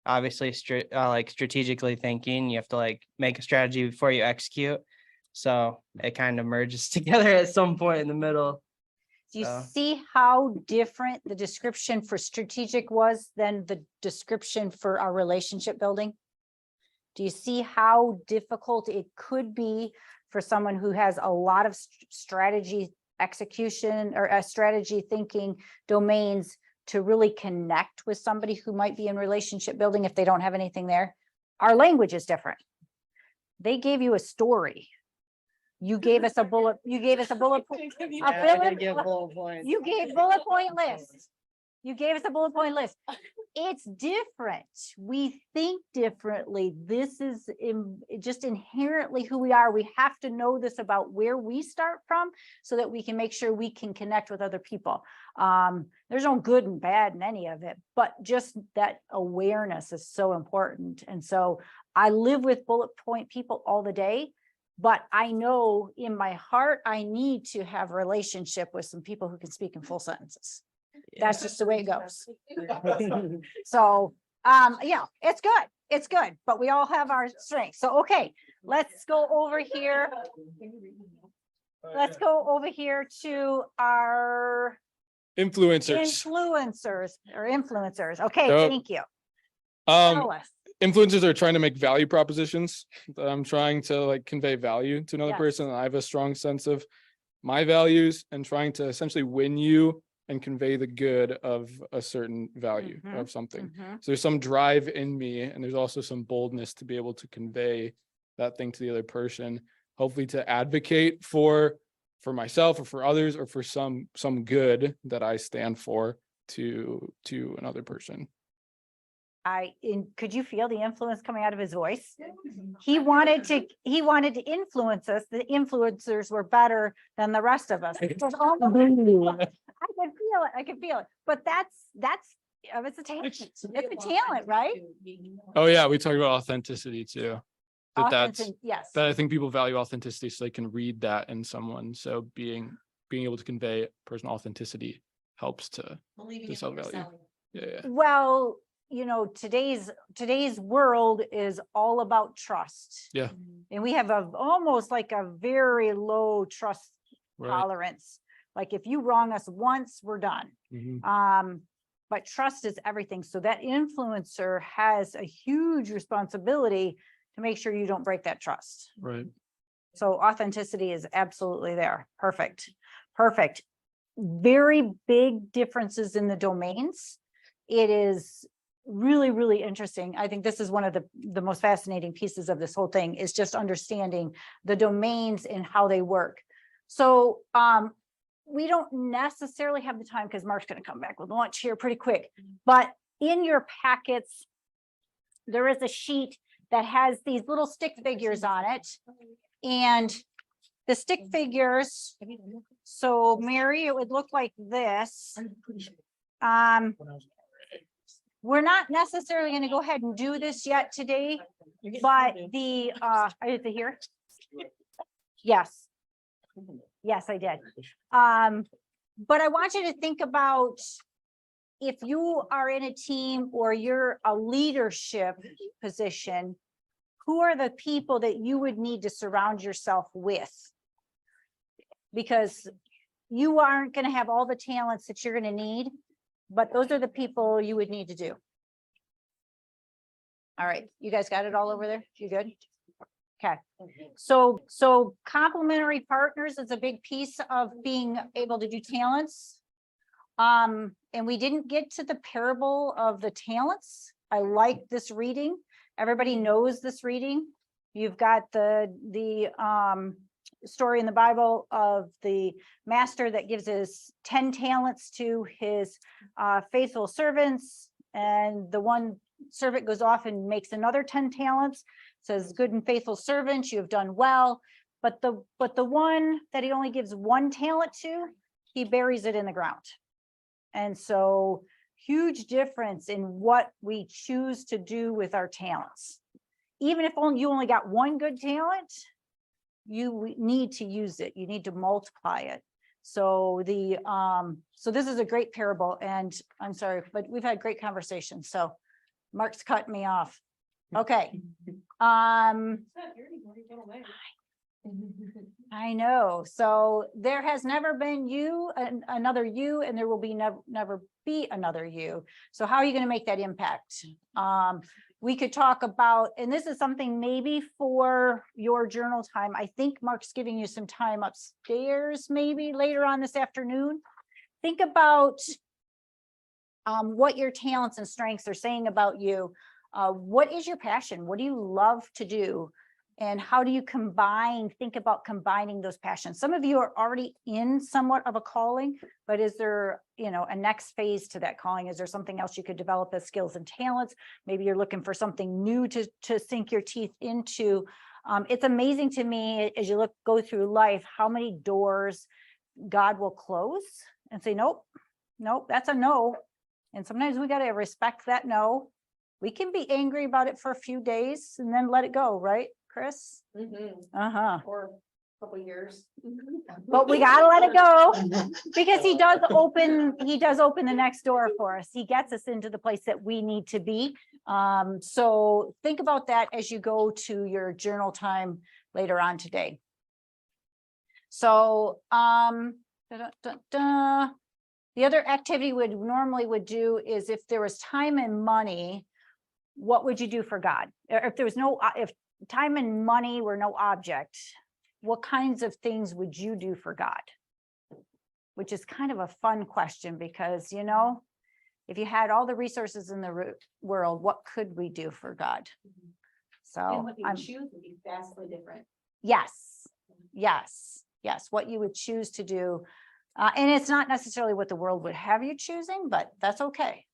obviously like strategically thinking, you have to like make a strategy before you execute. So it kind of merges together at some point in the middle. Do you see how different the description for strategic was than the description for our relationship building? Do you see how difficult it could be for someone who has a lot of strategy execution or strategy thinking domains to really connect with somebody who might be in relationship building if they don't have anything there? Our language is different. They gave you a story. You gave us a bullet. You gave us a bullet. You gave bullet point list. You gave us a bullet point list. It's different. We think differently. This is just inherently who we are. We have to know this about where we start from so that we can make sure we can connect with other people. There's no good and bad in any of it, but just that awareness is so important. And so I live with bullet point people all the day, but I know in my heart, I need to have a relationship with some people who can speak in full sentences. That's just the way it goes. So, yeah, it's good. It's good, but we all have our strengths. So, okay, let's go over here. Let's go over here to our Influencers. influencers. Okay, So, thank you. Tell us. Influencers are trying to make value propositions. I'm trying to like convey value to another Yes. person. I have a strong sense of my values and trying to essentially win you and convey the good of a certain value of something. So there's some drive in me, and there's also some boldness to be able to convey that thing to the other person, hopefully to advocate for myself or for others or for some good that I stand for to another person. Could you feel the influence coming out of his voice? He wanted to influence us. The influencers were better than the rest of us. It was almost, I could feel it. But it's a talent. It's a talent, right? Oh yeah, we talked about authenticity too. Yes. That I think people value authenticity so they can read that in someone. So being able to convey personal authenticity helps to sell value. Yeah. Well, you know, today's world is all about trust. Yeah. And we have almost like a very low trust Right. tolerance. Like if you wrong us once, we're done. Mhm. But trust is everything. So that influencer has a huge responsibility to make sure you don't break that trust. Right. So authenticity is absolutely there. Perfect. Perfect. Very big differences in the domains. It is really, really interesting. I think this is one of the most fascinating pieces of this whole thing, is just understanding the domains and how they work. So we don't necessarily have the time because Mark's going to come back with lunch here pretty quick. But in your packets, there is a sheet that has these little stick figures on it. And the stick figures, so Mary, it would look like this. We're not necessarily going to go ahead and do this yet today, but the, is it here? Yes. Yes, I did. But I want you to think about, if you are in a team or you're a leadership position, who are the people that you would need to surround yourself with? Because you aren't going to have all the talents that you're going to need, but those are the people you would need to do. All right, you guys got it all over there? You good? Okay, so complementary partners is a big piece of being able to do talents. And we didn't get to the parable of the talents. I like this reading. Everybody knows this reading. You've got the story in the Bible of the master that gives his 10 talents to his faithful servants, and the one servant goes off and makes another 10 talents, says, good and faithful servant, you have done well. But the one that he only gives 1 talent to, he buries it in the ground. And so huge difference in what we choose to do with our talents. Even if you only got 1 good talent, you need to use it. You need to multiply it. So so this is a great parable, and I'm sorry, but we've had great conversations. So Mark's cutting me off. Okay. I know. So there has never been another you, and there will be never be another you. So how are you going to make that impact? We could talk about, and this is something maybe for your journal time. I think Mark's giving you some time upstairs, maybe later on this afternoon. Think about what your talents and strengths are saying about you. What is your passion? What do you love to do? And how do you think about combining those passions? Some of you are already in somewhat of a calling, but is there, a next phase to that calling? Is there something else you could develop as skills and talents? Maybe you're looking for something new to sink your teeth into. It's amazing to me as you go through life, how many doors God will close and say, nope, that's a no. And sometimes we got to respect that no. We can be angry about it for a few days and then let it go, right, Chris? Uh-huh. Or a couple years. But we gotta let it go, because he does open the next door for us. He gets us into the place that we need to be. So think about that as you go to your journal time later on today. So the other activity we normally would do is, if there was time and money, what would you do for God? Or if time and money were no object, what kinds of things would you do for God? Which is kind of a fun question, because, if you had all the resources in the world, what could we do for God? So what you choose would be vastly different. Yes. What you would choose to do. And it's not necessarily what the world would have you choosing, but that's okay.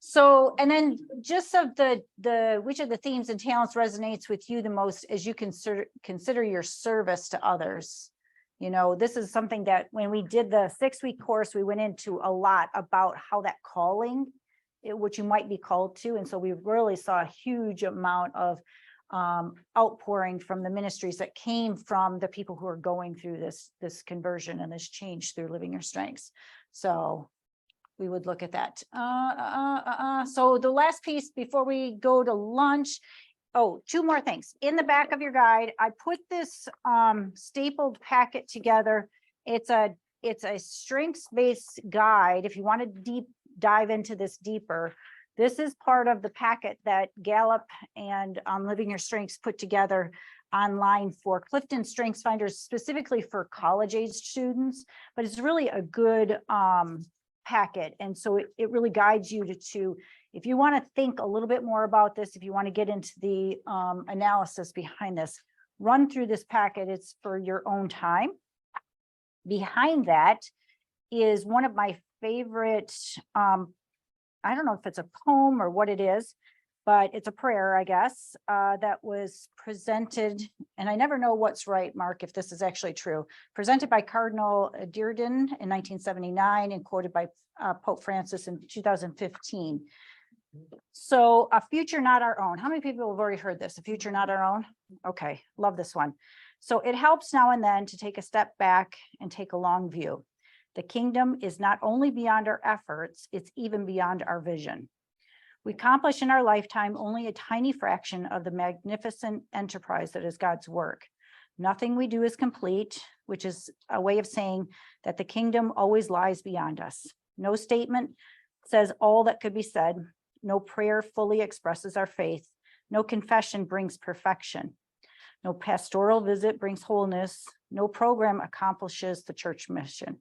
So, and then just of which of the themes and talents resonates with you the most as you consider your service to others. This is something that when we did the 6-week course, we went into a lot about how that calling, which you might be called to. And so we really saw a huge amount of outpouring from the ministries that came from the people who are going through this conversion and this change through Living Your Strengths. So we would look at that. So the last piece before we go to lunch. Oh, two more things. In the back of your guide, I put this stapled packet together. It's a strengths-based guide. If you want to deep dive into this deeper, this is part of the packet that Gallup and Living Your Strengths put together online for Clifton Strengths Finders, specifically for college-age students, but it's really a good packet. And so it really guides you to, if you want to think a little bit more about this, if you want to get into the analysis behind this, run through this packet. It's for your own time. Behind that is one of my favorite, I don't know if it's a poem or what it is, but it's a prayer, I guess, that was presented, and I never know what's right, Mark, if this is actually true, presented by Cardinal Dearden in 1979 and quoted by Pope Francis in 2015. So a future not our own. How many people have already heard this? A future not our own? Okay, love this one. So it helps now and then to take a step back and take a long view. The kingdom is not only beyond our efforts, it's even beyond our vision. We accomplish in our lifetime only a tiny fraction of the magnificent enterprise that is God's work. Nothing we do is complete, which is a way of saying that the kingdom always lies beyond us. No statement says all that could be said. No prayer fully expresses our faith. No confession brings perfection. No pastoral visit brings wholeness. No program accomplishes the church mission.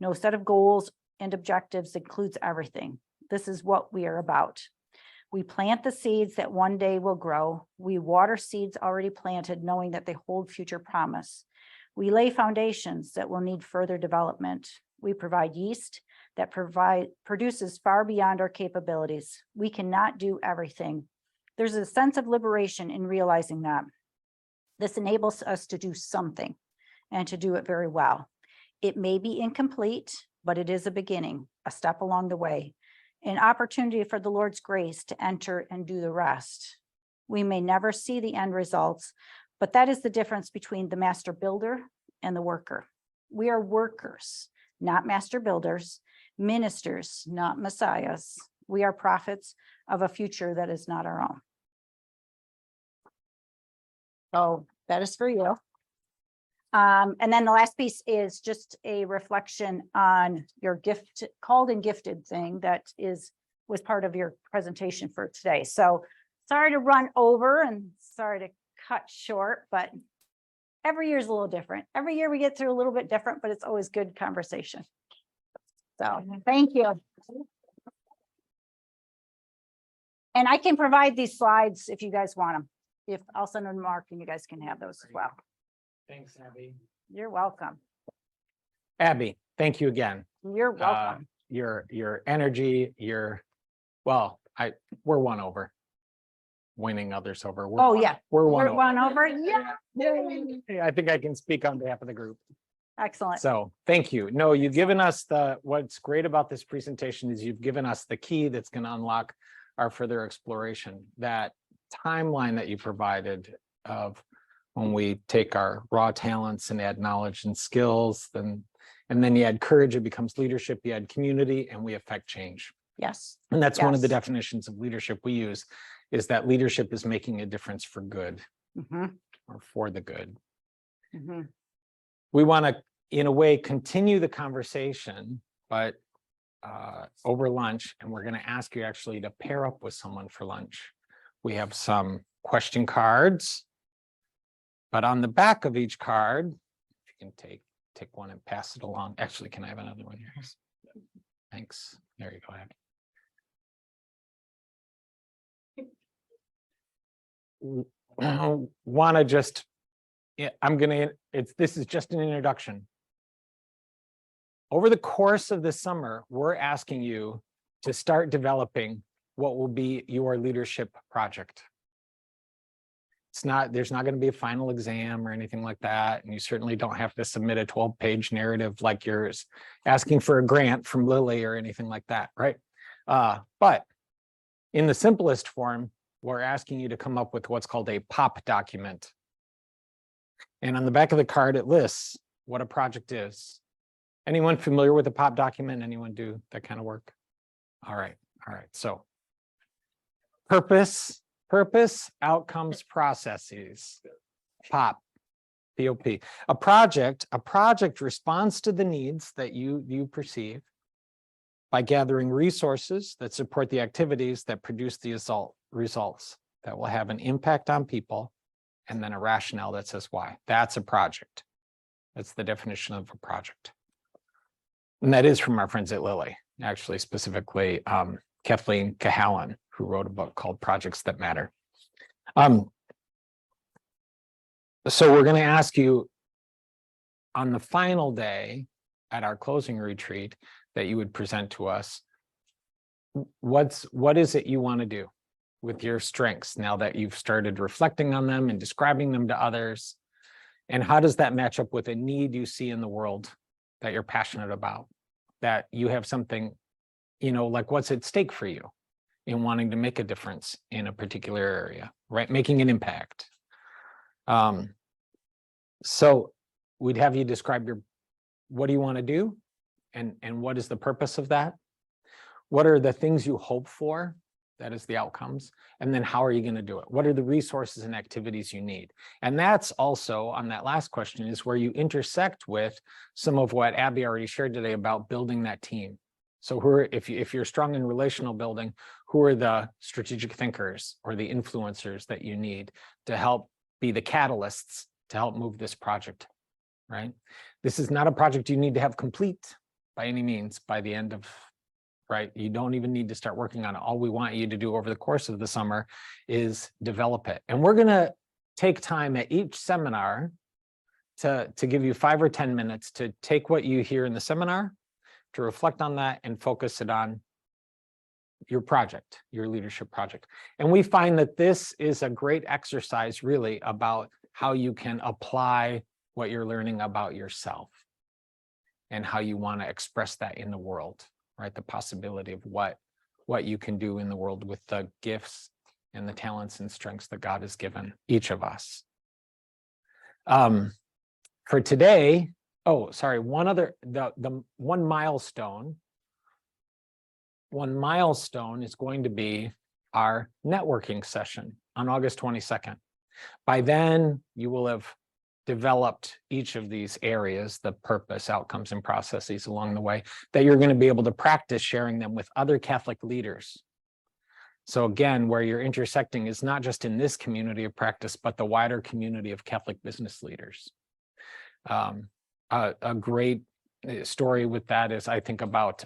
No set of goals and objectives includes everything. This is what we are about. We plant the seeds that one day will grow. We water seeds already planted, knowing that they hold future promise. We lay foundations that will need further development. We provide yeast that produces far beyond our capabilities. We cannot do everything. There's a sense of liberation in realizing that. This enables us to do something and to do it very well. It may be incomplete, but it is a beginning, a step along the way, an opportunity for the Lord's grace to enter and do the rest. We may never see the end results, but that is the difference between the master builder and the worker. We are workers, not master builders, ministers, not messiahs. We are prophets of a future that is not our own. So that is for you. And then the last piece is just a reflection on your gift, called and gifted thing that was part of your presentation for today. So sorry to run over and sorry to cut short, but every year is a little different. Every year we get through a little bit different, but it's always good conversation. So thank you. And I can provide these slides if you guys want them. If I'll send them to Mark and you guys can have those as well. Thanks, Abby. You're welcome. Abby, thank you again. You're welcome. Your energy, we're won over. Winning others over. Yeah. We're We're won over. over. Yeah. Yay. I think I can speak on behalf of the group. Excellent. So thank you. No, you've given us what's great about this presentation is you've given us the key that's going to unlock our further exploration. That timeline that you provided of when we take our raw talents and add knowledge and skills, and then you add courage, it becomes leadership, you add community, and we affect change. Yes. And that's one of the Yes. definitions of leadership we use, is that leadership is making a difference for good or for the good. We want to, in a way, continue the conversation, but over lunch, and we're going to ask you actually to pair up with someone for lunch. We have some question cards, but on the back of each card, if you can take one and pass it along. Actually, can I have another one here? Thanks. There you go, Abby. Want to just, this is just an introduction. Over the course of this summer, we're asking you to start developing what will be your leadership project. There's not going to be a final exam or anything like that. And you certainly don't have to submit a 12-page narrative like yours, asking for a grant from Lilly or anything like that, right? But in the simplest form, we're asking you to come up with what's called a POP document. And on the back of the card, it lists what a project is. Anyone familiar with a POP document? Anyone do that kind of work? All right. So purpose, outcomes, processes. POP. POP. A project responds to the needs that you perceive by gathering resources that support the activities that produce the results that will have an impact on people, and then a rationale that says why. That's a project. That's the definition of a project. And that is from our friends at Lilly, actually, specifically Kathleen Cahalan, who wrote a book called Projects That Matter. So we're going to ask you on the final day at our closing retreat that you would present to us, what is it you want to do with your strengths now that you've started reflecting on them and describing them to others? And how does that match up with a need you see in the world that you're passionate about, that you have something, like what's at stake for you in wanting to make a difference in a particular area, right? Making an impact. So we'd have you describe what do you want to do, and what is the purpose of that? What are the things you hope for? That is the outcomes. And then how are you going to do it? What are the resources and activities you need? And that's also, on that last question, is where you intersect with some of what Abby already shared today about building that team. So if you're strong in relational building, who are the strategic thinkers or the influencers that you need to help be the catalysts to help move this project, right? This is not a project you need to have complete by any means by the end of, right? You don't even need to start working on it. All we want you to do over the course of the summer is develop it. And we're going to take time at each seminar to give you 5 or 10 minutes to take what you hear in the seminar, to reflect on that and focus it on your project, your leadership project. And we find that this is a great exercise really about how you can apply what you're learning about yourself and how you want to express that in the world, right? The possibility of what you can do in the world with the gifts and the talents and strengths that God has given each of us. For today, one milestone is going to be our networking session on August 22nd. By then, you will have developed each of these areas, the purpose, outcomes, and processes along the way, that you're going to be able to practice sharing them with other Catholic leaders. So again, where you're intersecting is not just in this community of practice, but the wider community of Catholic business leaders. A great story with that is, I think about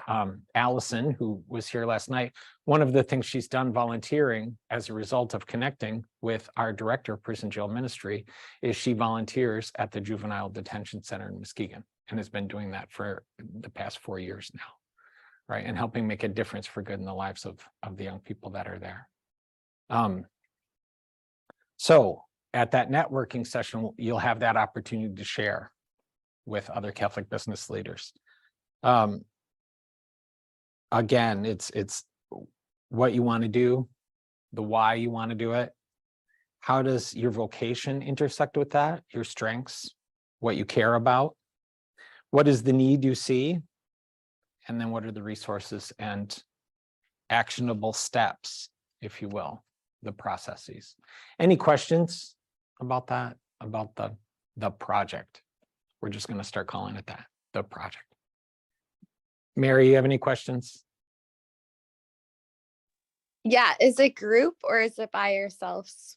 Allison, who was here last night. One of the things she's done volunteering as a result of connecting with our director of prison jail ministry is she volunteers at the Juvenile Detention Center in Muskegon and has been doing that for the past 4 years now, right? And helping make a difference for good in the lives of the young people that are there. So at that networking session, you'll have that opportunity to share with other Catholic business leaders. Again, it's what you want to do, the why you want to do it. How does your vocation intersect with that? Your strengths, what you care about, what is the need you see, and then what are the resources and actionable steps, if you will, the processes. Any questions about that, about the project? We're just going to start calling it that, the project. Mary, you have any questions? Yeah, is it group or is it by yourselves?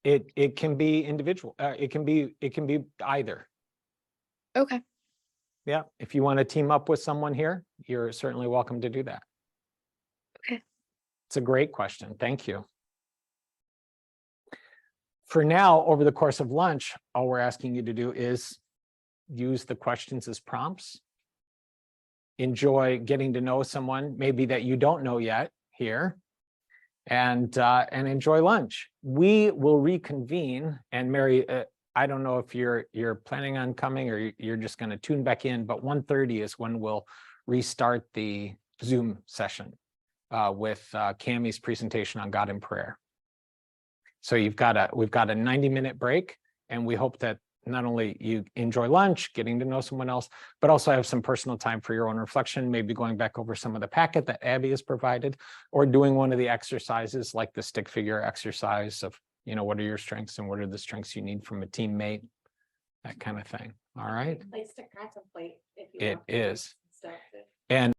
It can be individual. It can be either. Okay. Yeah, if you want to team up with someone here, you're certainly welcome to do that. Okay. It's a great question. Thank you. For now, over the course of lunch, all we're asking you to do is use the questions as prompts. Enjoy getting to know someone maybe that you don't know yet here, and enjoy lunch. We will reconvene, and Mary, I don't know if you're planning on coming or you're just going to tune back in, but 1:30 is when we'll restart the Zoom session. with Cammie's presentation on God in prayer. So we've got a 90-minute break, and we hope that not only you enjoy lunch, getting to know someone else, but also have some personal time for your own reflection, maybe going back over some of the packet that Abby has provided, or doing one of the exercises like the stick figure exercise of, what are your strengths and what are the strengths you need from a teammate, that kind of thing. All right. Place to contemplate. It is. And